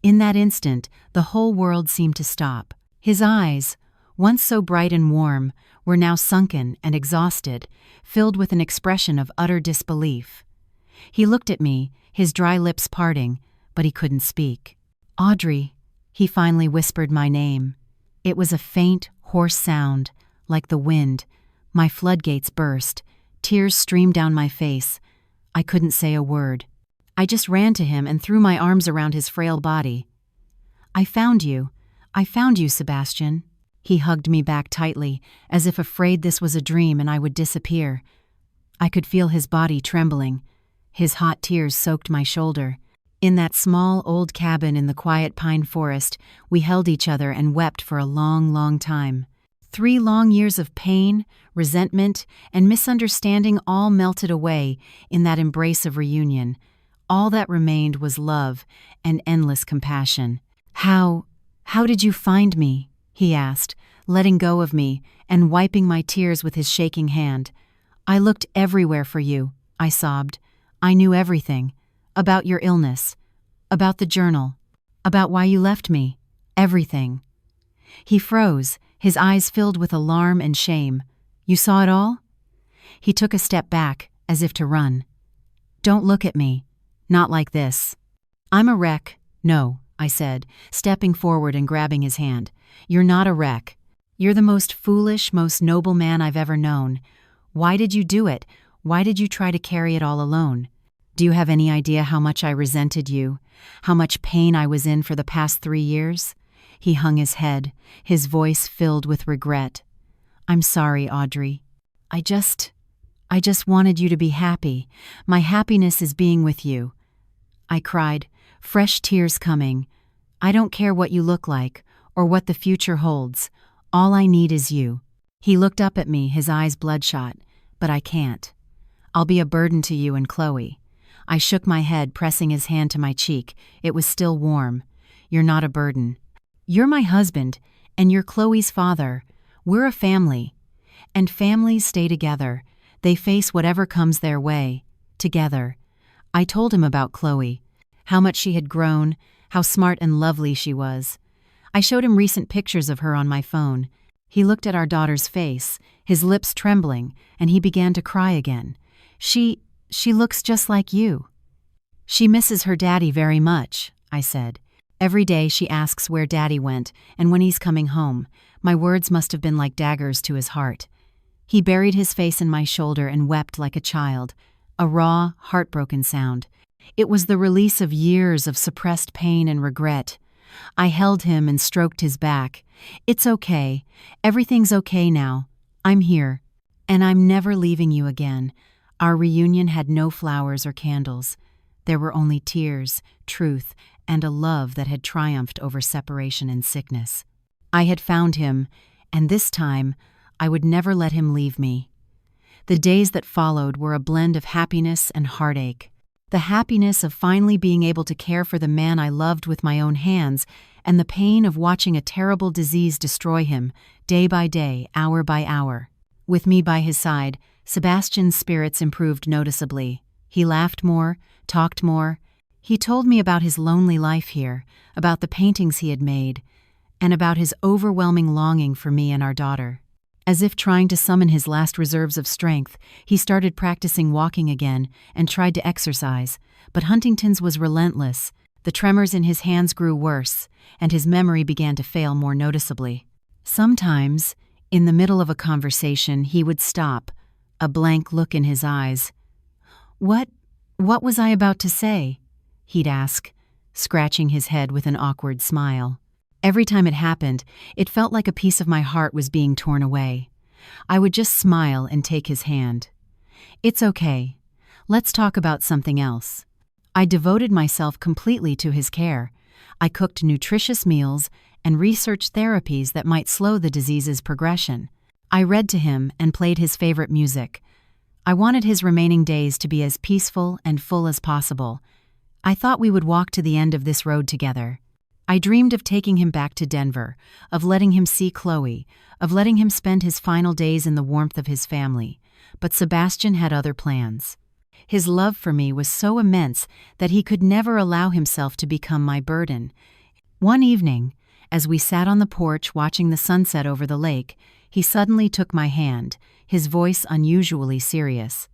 In that instant, the whole world seemed to stop. His eyes, once so bright and warm, were now sunken and exhausted, filled with an expression of utter disbelief. He looked at me, his dry lips parting, but he couldn't speak. "Audrey," he finally whispered my name. It was a faint, hoarse sound, like the wind. My floodgates burst. Tears streamed down my face. I couldn't say a word. I just ran to him and threw my arms around his frail body. "I found you. I found you, Sebastian." He hugged me back tightly, as if afraid this was a dream and I would disappear. I could feel his body trembling. His hot tears soaked my shoulder. In that small, old cabin in the quiet pine forest, we held each other and wept for a long, long time. 3 long years of pain, resentment, and misunderstanding all melted away in that embrace of reunion. All that remained was love and endless compassion. How did you find me?" he asked, letting go of me and wiping my tears with his shaking hand. "I looked everywhere for you," I sobbed. "I knew everything. About your illness. About the journal. About why you left me. Everything." He froze, his eyes filled with alarm and shame. "You saw it all?" He took a step back, as if to run. "Don't look at me. Not like this." "I'm a wreck." "No," I said, stepping forward and grabbing his hand. "You're not a wreck. You're the most foolish, most noble man I've ever known. Why did you do it? Why did you try to carry it all alone? Do you have any idea how much I resented you? How much pain I was in for the past 3 years?" He hung his head, his voice filled with regret. "I'm sorry, Audrey. I just wanted you to be happy. My happiness is being with you." I cried, fresh tears coming. "I don't care what you look like, or what the future holds. All I need is you." He looked up at me, his eyes bloodshot. "But I can't. I'll be a burden to you and Chloe." I shook my head, pressing his hand to my cheek. It was still warm. "You're not a burden. You're my husband, and you're Chloe's father. We're a family. And families stay together. They face whatever comes their way. Together." I told him about Chloe, how much she had grown, how smart and lovely she was. I showed him recent pictures of her on my phone. He looked at our daughter's face, his lips trembling, and he began to cry again. She looks just like you." "She misses her daddy very much," I said. "Every day she asks where daddy went and when he's coming home." My words must have been like daggers to his heart. He buried his face in my shoulder and wept like a child, a raw, heartbroken sound. It was the release of years of suppressed pain and regret. I held him and stroked his back. "It's okay. Everything's okay now. I'm here. And I'm never leaving you again." Our reunion had no flowers or candles. There were only tears, truth, and a love that had triumphed over separation and sickness. I had found him, and this time, I would never let him leave me. The days that followed were a blend of happiness and heartache. The happiness of finally being able to care for the man I loved with my own hands, and the pain of watching a terrible disease destroy him, day by day, hour by hour. With me by his side, Sebastian's spirits improved noticeably. He laughed more, talked more. He told me about his lonely life here, about the paintings he had made, and about his overwhelming longing for me and our daughter. As if trying to summon his last reserves of strength, he started practicing walking again and tried to exercise, but Huntington's was relentless. The tremors in his hands grew worse, and his memory began to fail more noticeably. Sometimes, in the middle of a conversation, he would stop, a blank look in his eyes. What was I about to say?" he'd ask, scratching his head with an awkward smile. Every time it happened, it felt like a piece of my heart was being torn away. I would just smile and take his hand. "It's okay. Let's talk about something else." I devoted myself completely to his care. I cooked nutritious meals and researched therapies that might slow the disease's progression. I read to him and played his favorite music. I wanted his remaining days to be as peaceful and full as possible. I thought we would walk to the end of this road together. I dreamed of taking him back to Denver, of letting him see Chloe, of letting him spend his final days in the warmth of his family. But Sebastian had other plans. His love for me was so immense that he could never allow himself to become my burden. One evening, as we sat on the porch watching the sunset over the lake, he suddenly took my hand, his voice unusually serious.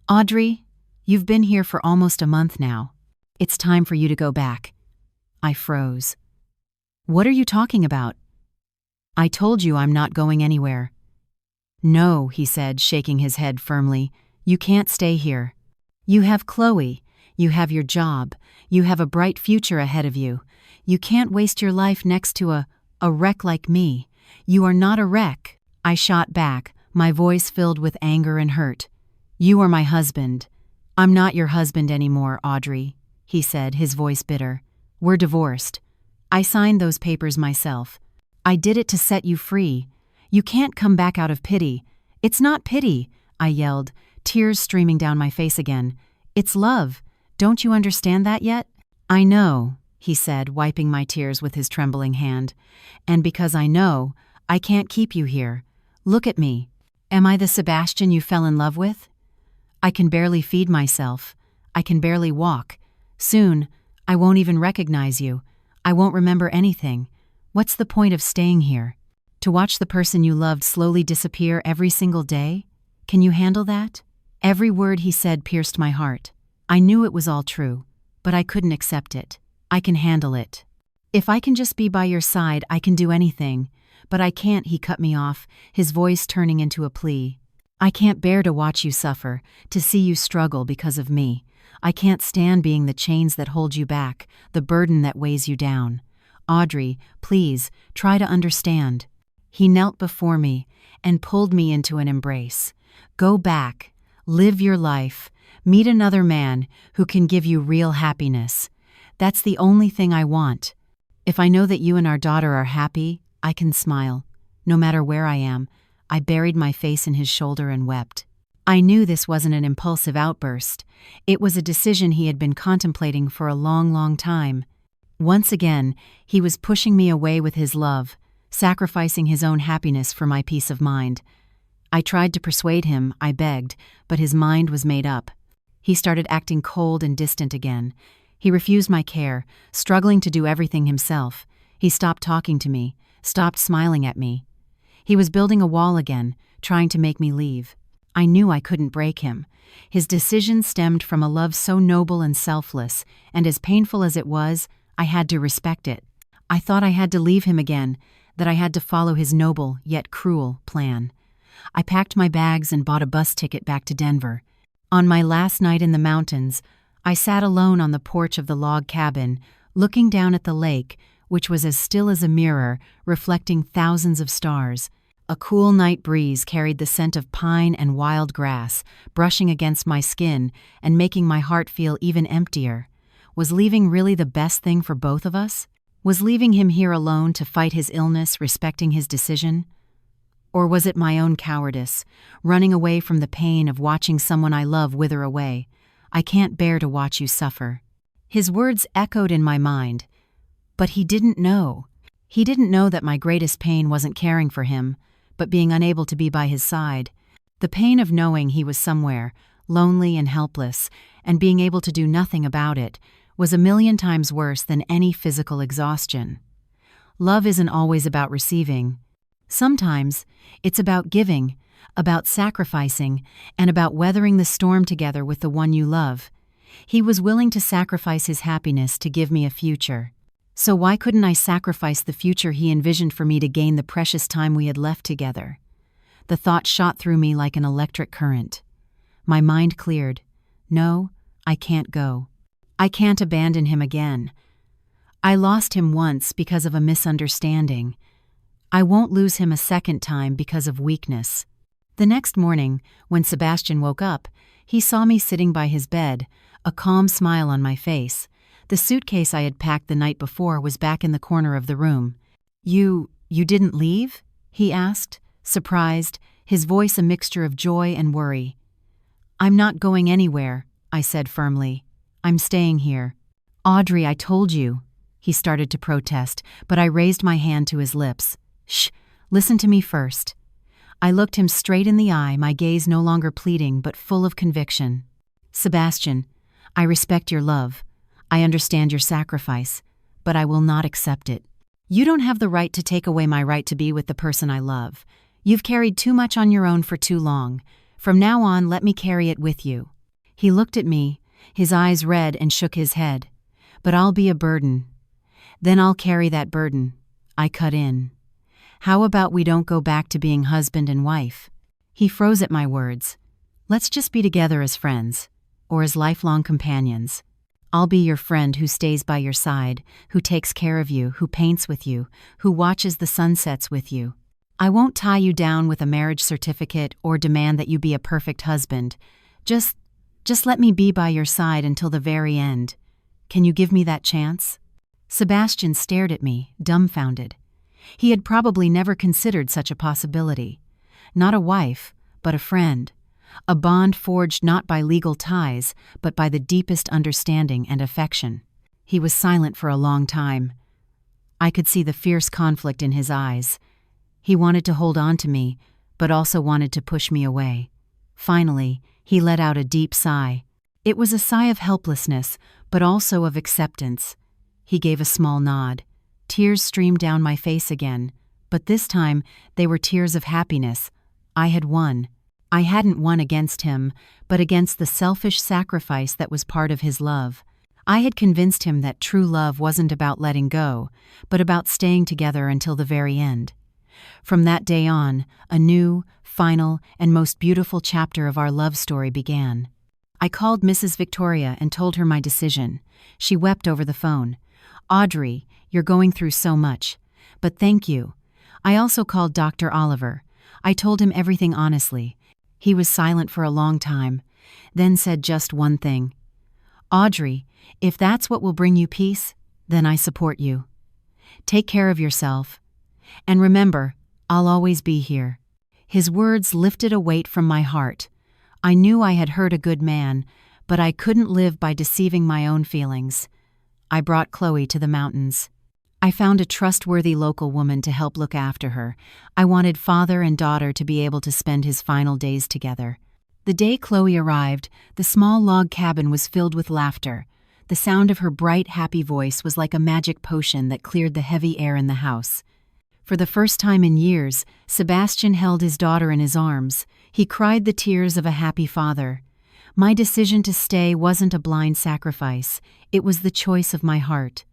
"Audrey, you've been here for almost a month now. It's time for you to go back." I froze. "What are you talking about?" "I told you I'm not going anywhere." "No," he said, shaking his head firmly. "You can't stay here. You have Chloe. You have your job. You have a bright future ahead of you. You can't waste your life next to a wreck like me. You are not a wreck." I shot back, my voice filled with anger and hurt. "You are my husband." "I'm not your husband anymore, Audrey," he said, his voice bitter. "We're divorced. I signed those papers myself. I did it to set you free. You can't come back out of pity." "It's not pity," I yelled, tears streaming down my face again. "It's love. Don't you understand that yet?" "I know," he said, wiping my tears with his trembling hand. "And because I know, I can't keep you here. Look at me. Am I the Sebastian you fell in love with? I can barely feed myself. I can barely walk. Soon, I won't even recognize you. I won't remember anything. What's the point of staying here? To watch the person you loved slowly disappear every single day? Can you handle that?" Every word he said pierced my heart. I knew it was all true, but I couldn't accept it. "I can handle it. If I can just be by your side, I can do anything. But I can't," he cut me off, his voice turning into a plea. "I can't bear to watch you suffer, to see you struggle because of me. I can't stand being the chains that hold you back, the burden that weighs you down. Audrey, please, try to understand." He knelt before me and pulled me into an embrace. "Go back, live your life, meet another man who can give you real happiness. That's the only thing I want. If I know that you and our daughter are happy, I can smile. No matter where I am." I buried my face in his shoulder and wept. I knew this wasn't an impulsive outburst. It was a decision he had been contemplating for a long, long time. Once again, he was pushing me away with his love, sacrificing his own happiness for my peace of mind. I tried to persuade him, I begged, but his mind was made up. He started acting cold and distant again. He refused my care, struggling to do everything himself. He stopped talking to me, stopped smiling at me. He was building a wall again, trying to make me leave. I knew I couldn't break him. His decision stemmed from a love so noble and selfless, and as painful as it was, I had to respect it. I thought I had to leave him again, that I had to follow his noble, yet cruel, plan. I packed my bags and bought a bus ticket back to Denver. On my last night in the mountains, I sat alone on the porch of the log cabin, looking down at the lake, which was as still as a mirror, reflecting thousands of stars. A cool night breeze carried the scent of pine and wild grass, brushing against my skin and making my heart feel even emptier. Was leaving really the best thing for both of us? Was leaving him here alone to fight his illness, respecting his decision? Or was it my own cowardice, running away from the pain of watching someone I love wither away? "I can't bear to watch you suffer." His words echoed in my mind. But he didn't know. He didn't know that my greatest pain wasn't caring for him, but being unable to be by his side. The pain of knowing he was somewhere, lonely and helpless, and being able to do nothing about it, was a million times worse than any physical exhaustion. Love isn't always about receiving. Sometimes it's about giving, about sacrificing, and about weathering the storm together with the one you love. He was willing to sacrifice his happiness to give me a future. So why couldn't I sacrifice the future he envisioned for me to gain the precious time we had left together? The thought shot through me like an electric current. My mind cleared. No, I can't go. I can't abandon him again. I lost him once because of a misunderstanding. I won't lose him a second time because of weakness. The next morning, when Sebastian woke up, he saw me sitting by his bed, a calm smile on my face. The suitcase I had packed the night before was back in the corner of the room. You didn't leave?" he asked, surprised, his voice a mixture of joy and worry. "I'm not going anywhere," I said firmly. "I'm staying here." "Audrey, I told you." He started to protest, but I raised my hand to his lips. "Shh, listen to me first." I looked him straight in the eye, my gaze no longer pleading but full of conviction. "Sebastian, I respect your love. I understand your sacrifice, but I will not accept it. You don't have the right to take away my right to be with the person I love. You've carried too much on your own for too long. From now on, let me carry it with you." He looked at me, His eyes red and shook his head. But I'll be a burden. Then I'll carry that burden. I cut in. How about we don't go back to being husband and wife? He froze at my words. Let's just be together as friends, or as lifelong companions. I'll be your friend who stays by your side, who takes care of you, who paints with you, who watches the sunsets with you. I won't tie you down with a marriage certificate or demand that you be a perfect husband. Just let me be by your side until the very end. Can you give me that chance? Sebastian stared at me, dumbfounded. He had probably never considered such a possibility. Not a wife, but a friend. A bond forged not by legal ties, but by the deepest understanding and affection. He was silent for a long time. I could see the fierce conflict in his eyes. He wanted to hold on to me, but also wanted to push me away. Finally, he let out a deep sigh. It was a sigh of helplessness, but also of acceptance. He gave a small nod. Tears streamed down my face again, but this time they were tears of happiness. I had won. I hadn't won against him, but against the selfish sacrifice that was part of his love. I had convinced him that true love wasn't about letting go, but about staying together until the very end. From that day on, a new, final, and most beautiful chapter of our love story began. I called Mrs. Victoria and told her my decision. She wept over the phone. "Audrey, you're going through so much. But thank you." I also called Dr. Oliver. I told him everything honestly. He was silent for a long time, then said just one thing. "Audrey, if that's what will bring you peace, then I support you. Take care of yourself. And remember, I'll always be here." His words lifted a weight from my heart. I knew I had hurt a good man, but I couldn't live by deceiving my own feelings. I brought Chloe to the mountains. I found a trustworthy local woman to help look after her. I wanted father and daughter to be able to spend his final days together. The day Chloe arrived, the small log cabin was filled with laughter. The sound of her bright, happy voice was like a magic potion that cleared the heavy air in the house. For the first time in years, Sebastian held his daughter in his arms. He cried the tears of a happy father. My decision to stay wasn't a blind sacrifice. It was the choice of my heart.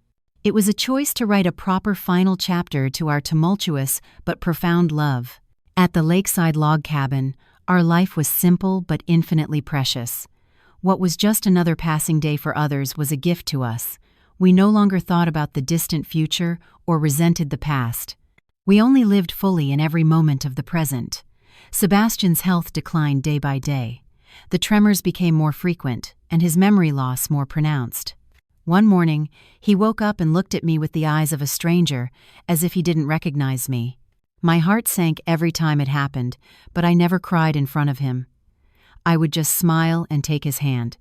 It was a choice to write a proper final chapter to our tumultuous but profound love. At the lakeside log cabin, our life was simple but infinitely precious. What was just another passing day for others was a gift to us. We no longer thought about the distant future or resented the past. We only lived fully in every moment of the present. Sebastian's health declined day by day. The tremors became more frequent, and his memory loss more pronounced. One morning, he woke up and looked at me with the eyes of a stranger, as if he didn't recognize me. My heart sank every time it happened, but I never cried in front of him. I would just smile and take his hand.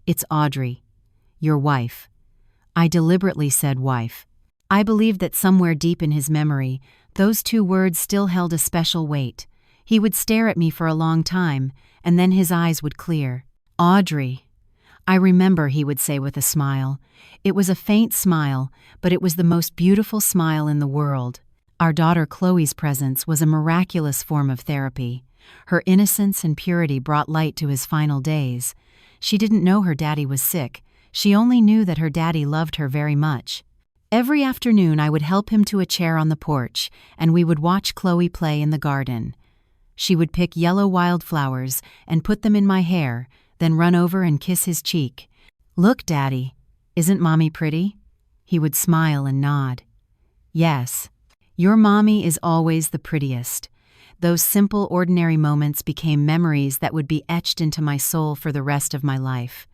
"It's Audrey, your wife." I deliberately said wife. I believed that somewhere deep in his memory, those two words still held a special weight. He would stare at me for a long time, and then his eyes would clear. "Audrey." I remember, he would say with a smile. It was a faint smile, but it was the most beautiful smile in the world. Our daughter Chloe's presence was a miraculous form of therapy. Her innocence and purity brought light to his final days. She didn't know her daddy was sick. She only knew that her daddy loved her very much. Every afternoon I would help him to a chair on the porch, and we would watch Chloe play in the garden. She would pick yellow wildflowers and put them in my hair, then run over and kiss his cheek. "Look, Daddy, isn't Mommy pretty?" He would smile and nod. "Yes, your mommy is always the prettiest." Those simple, ordinary moments became memories that would be etched into my soul for the rest of my life.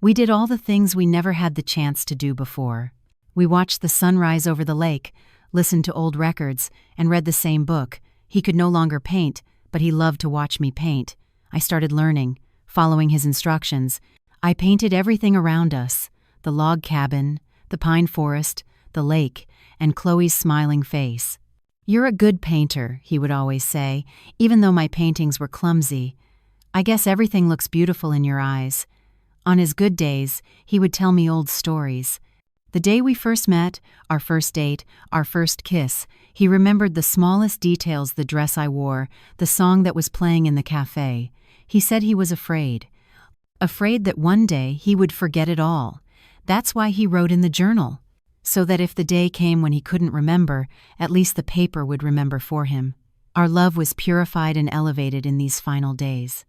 We did all the things we never had the chance to do before. We watched the sunrise over the lake, listened to old records, and read the same book. He could no longer paint, but he loved to watch me paint. I started learning, following his instructions. I painted everything around us: the log cabin, the pine forest, the lake, and Chloe's smiling face. "You're a good painter," he would always say, even though my paintings were clumsy. "I guess everything looks beautiful in your eyes." On his good days, he would tell me old stories. The day we first met, our first date, our first kiss, he remembered the smallest details: the dress I wore, the song that was playing in the cafe. He said he was afraid. afraid that one day he would forget it all. That's why he wrote in the journal, so that if the day came when he couldn't remember, at least the paper would remember for him. Our love was purified and elevated in these final days.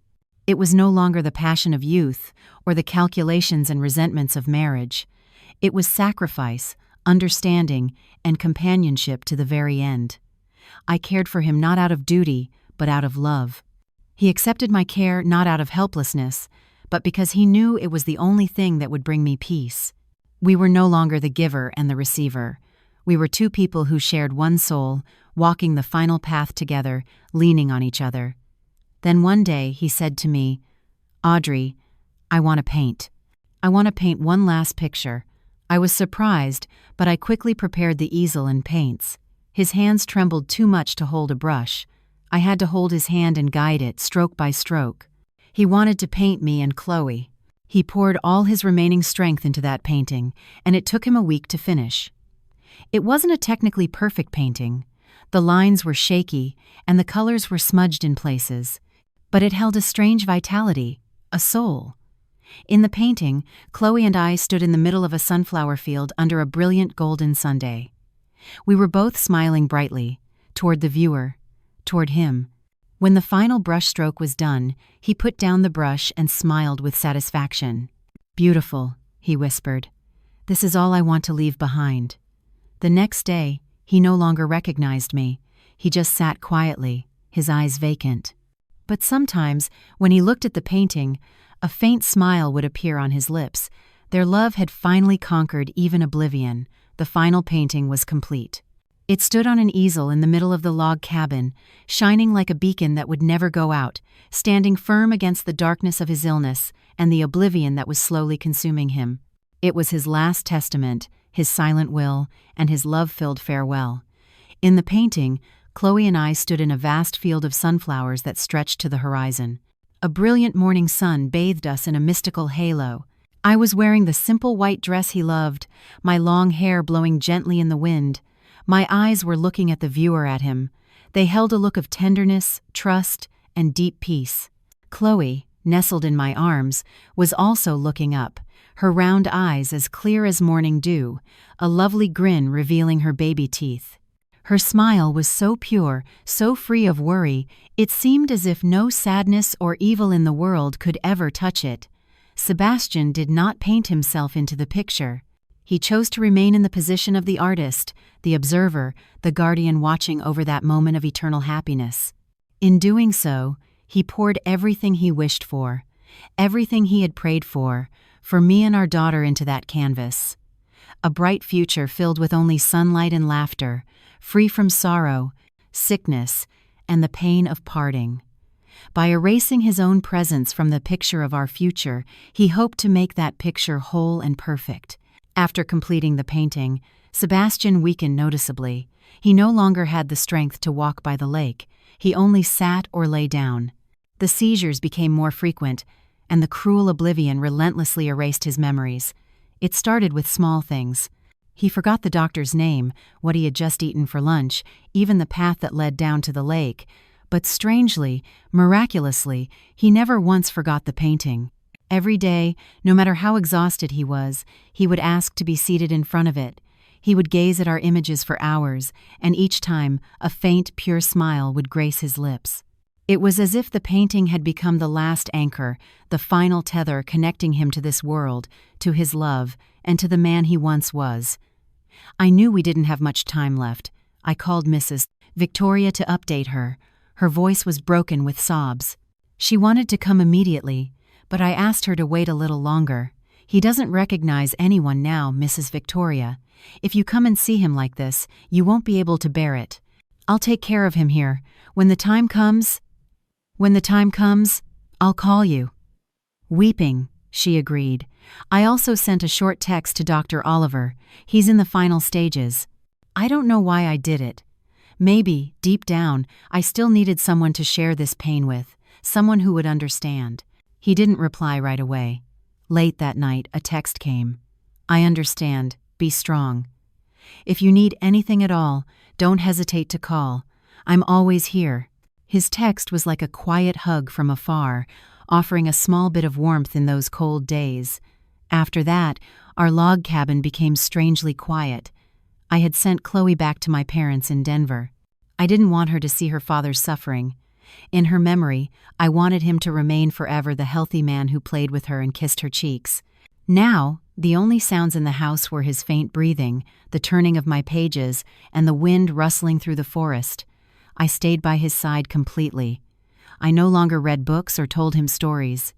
It was no longer the passion of youth or the calculations and resentments of marriage. It was sacrifice, understanding, and companionship to the very end. I cared for him not out of duty, but out of love. He accepted my care not out of helplessness, but because he knew it was the only thing that would bring me peace. We were no longer the giver and the receiver. We were two people who shared one soul, walking the final path together, leaning on each other. Then one day he said to me, "Audrey, I want to paint. I want to paint one last picture." I was surprised, but I quickly prepared the easel and paints. His hands trembled too much to hold a brush. I had to hold his hand and guide it, stroke by stroke. He wanted to paint me and Chloe. He poured all his remaining strength into that painting, and it took him a week to finish. It wasn't a technically perfect painting. The lines were shaky, and the colors were smudged in places. But it held a strange vitality, a soul. In the painting, Chloe and I stood in the middle of a sunflower field under a brilliant golden Sunday. We were both smiling brightly, toward the viewer, toward him. When the final brushstroke was done, he put down the brush and smiled with satisfaction. "Beautiful," he whispered. "This is all I want to leave behind." The next day, he no longer recognized me. He just sat quietly, his eyes vacant. But sometimes, when he looked at the painting, a faint smile would appear on his lips. Their love had finally conquered even oblivion. The final painting was complete. It stood on an easel in the middle of the log cabin, shining like a beacon that would never go out, standing firm against the darkness of his illness and the oblivion that was slowly consuming him. It was his last testament, his silent will, and his love-filled farewell. In the painting, Chloe and I stood in a vast field of sunflowers that stretched to the horizon. A brilliant morning sun bathed us in a mystical halo. I was wearing the simple white dress he loved, my long hair blowing gently in the wind. My eyes were looking at the viewer at him. They held a look of tenderness, trust, and deep peace. Chloe, nestled in my arms, was also looking up, her round eyes as clear as morning dew, a lovely grin revealing her baby teeth. Her smile was so pure, so free of worry, it seemed as if no sadness or evil in the world could ever touch it. Sebastian did not paint himself into the picture. He chose to remain in the position of the artist, the observer, the guardian watching over that moment of eternal happiness. In doing so, he poured everything he wished for, everything he had prayed for me and our daughter into that canvas. A bright future filled with only sunlight and laughter, free from sorrow, sickness, and the pain of parting. By erasing his own presence from the picture of our future, he hoped to make that picture whole and perfect. After completing the painting, Sebastian weakened noticeably. He no longer had the strength to walk by the lake. He only sat or lay down. The seizures became more frequent, and the cruel oblivion relentlessly erased his memories. It started with small things. He forgot the doctor's name, what he had just eaten for lunch, even the path that led down to the lake. But strangely, miraculously, he never once forgot the painting. Every day, no matter how exhausted he was, he would ask to be seated in front of it. He would gaze at our images for hours, and each time, a faint, pure smile would grace his lips. It was as if the painting had become the last anchor, the final tether connecting him to this world, to his love, and to the man he once was. I knew we didn't have much time left. I called Mrs. Victoria to update her. Her voice was broken with sobs. She wanted to come immediately, but I asked her to wait a little longer. "He doesn't recognize anyone now, Mrs. Victoria. If you come and see him like this, you won't be able to bear it. I'll take care of him here. When the time comes, I'll call you." Weeping, she agreed. I also sent a short text to Dr. Oliver. He's in the final stages. I don't know why I did it. Maybe, deep down, I still needed someone to share this pain with, someone who would understand. He didn't reply right away. Late that night, a text came. "I understand. Be strong. If you need anything at all, don't hesitate to call. I'm always here." His text was like a quiet hug from afar, offering a small bit of warmth in those cold days. After that, our log cabin became strangely quiet. I had sent Chloe back to my parents in Denver. I didn't want her to see her father's suffering. In her memory, I wanted him to remain forever the healthy man who played with her and kissed her cheeks. Now, the only sounds in the house were his faint breathing, the turning of my pages, and the wind rustling through the forest. I stayed by his side completely. I no longer read books or told him stories.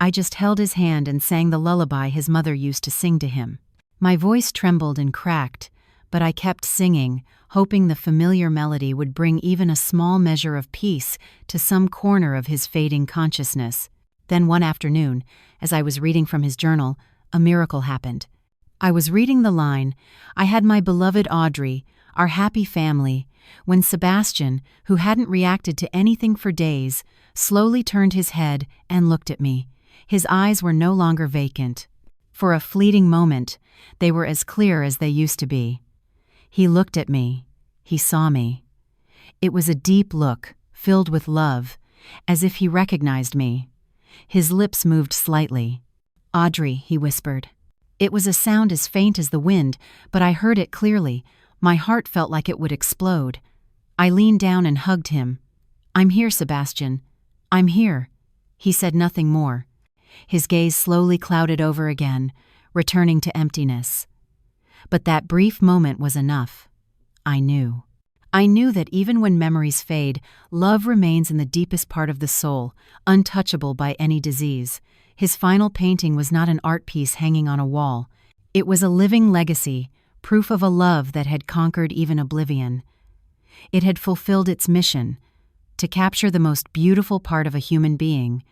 I just held his hand and sang the lullaby his mother used to sing to him. My voice trembled and cracked, but I kept singing, hoping the familiar melody would bring even a small measure of peace to some corner of his fading consciousness. Then one afternoon, as I was reading from his journal, a miracle happened. I was reading the line, "I had my beloved Audrey, our happy family," when Sebastian, who hadn't reacted to anything for days, slowly turned his head and looked at me. His eyes were no longer vacant. For a fleeting moment, they were as clear as they used to be. He looked at me. He saw me. It was a deep look, filled with love, as if he recognized me. His lips moved slightly. "Audrey," he whispered. It was a sound as faint as the wind, but I heard it clearly. My heart felt like it would explode. I leaned down and hugged him. "I'm here, Sebastian. I'm here." He said nothing more. His gaze slowly clouded over again, returning to emptiness. But that brief moment was enough. I knew. I knew that even when memories fade, love remains in the deepest part of the soul, untouchable by any disease. His final painting was not an art piece hanging on a wall. It was a living legacy, proof of a love that had conquered even oblivion. It had fulfilled its mission, to capture the most beautiful part of a human being,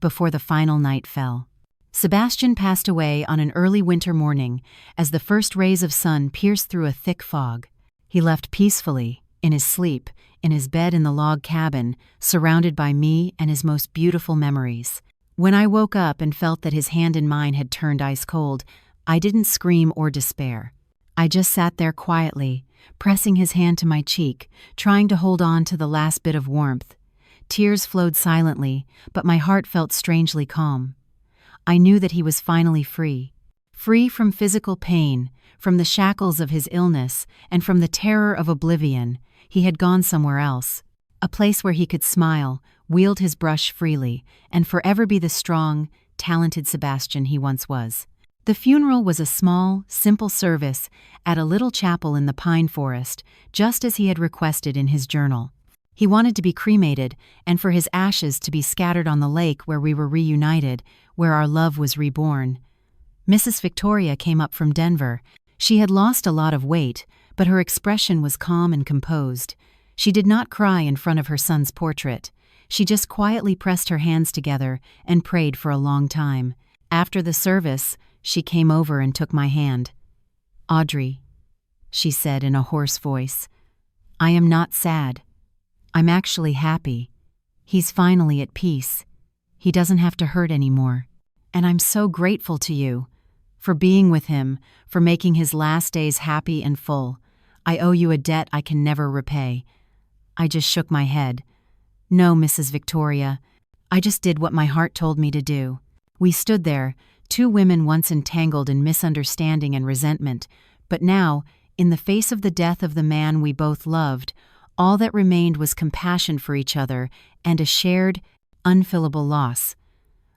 before the final night fell. Sebastian passed away on an early winter morning as the first rays of sun pierced through a thick fog. He left peacefully, in his sleep, in his bed in the log cabin, surrounded by me and his most beautiful memories. When I woke up and felt that his hand in mine had turned ice cold, I didn't scream or despair. I just sat there quietly, pressing his hand to my cheek, trying to hold on to the last bit of warmth. Tears flowed silently, but my heart felt strangely calm. I knew that he was finally free. Free from physical pain, from the shackles of his illness, and from the terror of oblivion. He had gone somewhere else. A place where he could smile, wield his brush freely, and forever be the strong, talented Sebastian he once was. The funeral was a small, simple service at a little chapel in the pine forest, just as he had requested in his journal. He wanted to be cremated, and for his ashes to be scattered on the lake where we were reunited, where our love was reborn. Mrs. Victoria came up from Denver. She had lost a lot of weight, but her expression was calm and composed. She did not cry in front of her son's portrait. She just quietly pressed her hands together and prayed for a long time. After the service, she came over and took my hand. "Audrey," she said in a hoarse voice, "I am not sad. I'm actually happy. He's finally at peace. He doesn't have to hurt anymore. And I'm so grateful to you for being with him, for making his last days happy and full. I owe you a debt I can never repay." I just shook my head. "No, Mrs. Victoria. I just did what my heart told me to do." We stood there, two women once entangled in misunderstanding and resentment, but now, in the face of the death of the man we both loved, all that remained was compassion for each other and a shared, unfillable loss.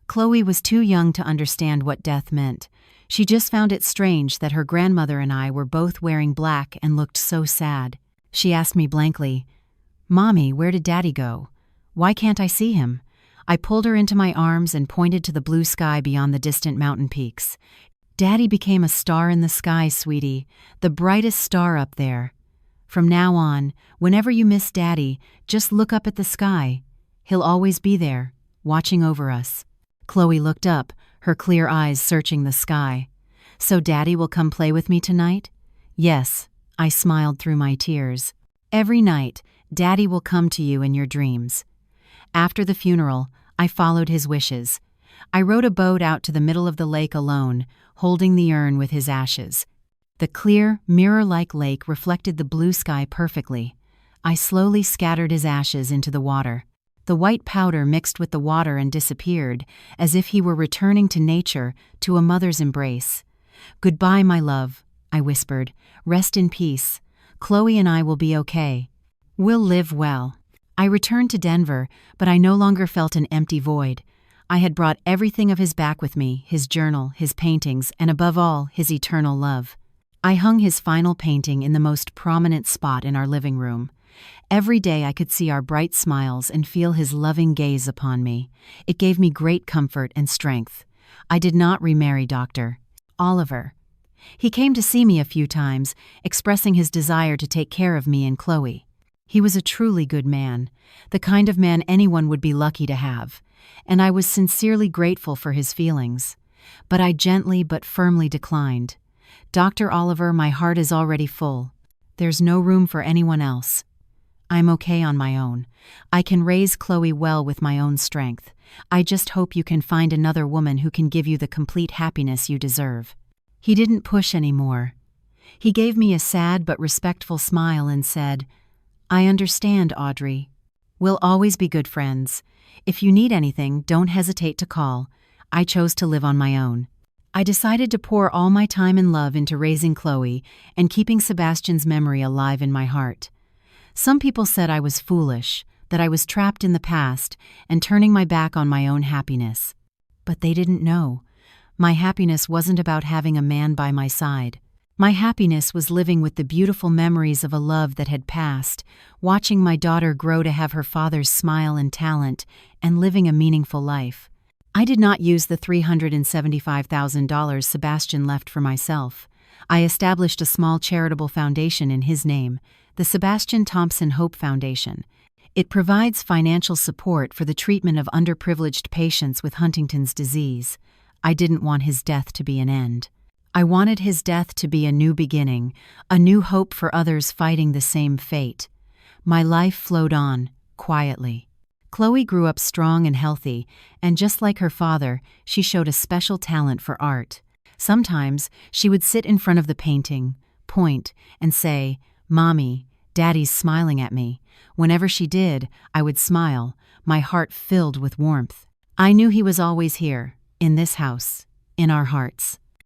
Chloe was too young to understand what death meant. She just found it strange that her grandmother and I were both wearing black and looked so sad. She asked me blankly, "Mommy, where did Daddy go? Why can't I see him?" I pulled her into my arms and pointed to the blue sky beyond the distant mountain peaks. "Daddy became a star in the sky, sweetie, the brightest star up there. From now on, whenever you miss Daddy, just look up at the sky. He'll always be there, watching over us." Chloe looked up, her clear eyes searching the sky. "So Daddy will come play with me tonight?" "Yes," I smiled through my tears. "Every night, Daddy will come to you in your dreams." After the funeral, I followed his wishes. I rowed a boat out to the middle of the lake alone, holding the urn with his ashes. The clear, mirror-like lake reflected the blue sky perfectly. I slowly scattered his ashes into the water. The white powder mixed with the water and disappeared, as if he were returning to nature, to a mother's embrace. "Goodbye, my love," I whispered. "Rest in peace. Chloe and I will be okay. We'll live well." I returned to Denver, but I no longer felt an empty void. I had brought everything of his back with me, his journal, his paintings, and above all, his eternal love. I hung his final painting in the most prominent spot in our living room. Every day I could see our bright smiles and feel his loving gaze upon me. It gave me great comfort and strength. I did not remarry Dr. Oliver. He came to see me a few times, expressing his desire to take care of me and Chloe. He was a truly good man, the kind of man anyone would be lucky to have, and I was sincerely grateful for his feelings. But I gently but firmly declined. "Dr. Oliver, my heart is already full. There's no room for anyone else. I'm okay on my own. I can raise Chloe well with my own strength. I just hope you can find another woman who can give you the complete happiness you deserve." He didn't push anymore. He gave me a sad but respectful smile and said, "I understand, Audrey. We'll always be good friends. If you need anything, don't hesitate to call. I chose to live on my own." I decided to pour all my time and love into raising Chloe and keeping Sebastian's memory alive in my heart. Some people said I was foolish, that I was trapped in the past and turning my back on my own happiness. But they didn't know. My happiness wasn't about having a man by my side. My happiness was living with the beautiful memories of a love that had passed, watching my daughter grow to have her father's smile and talent, and living a meaningful life. I did not use the $375,000 Sebastian left for myself. I established a small charitable foundation in his name, the Sebastian Thompson Hope Foundation. It provides financial support for the treatment of underprivileged patients with Huntington's disease. I didn't want his death to be an end. I wanted his death to be a new beginning, a new hope for others fighting the same fate. My life flowed on, quietly. Chloe grew up strong and healthy, and just like her father, she showed a special talent for art. Sometimes she would sit in front of the painting, point, and say, "Mommy, Daddy's smiling at me." Whenever she did, I would smile, my heart filled with warmth. I knew he was always here, in this house, in our hearts.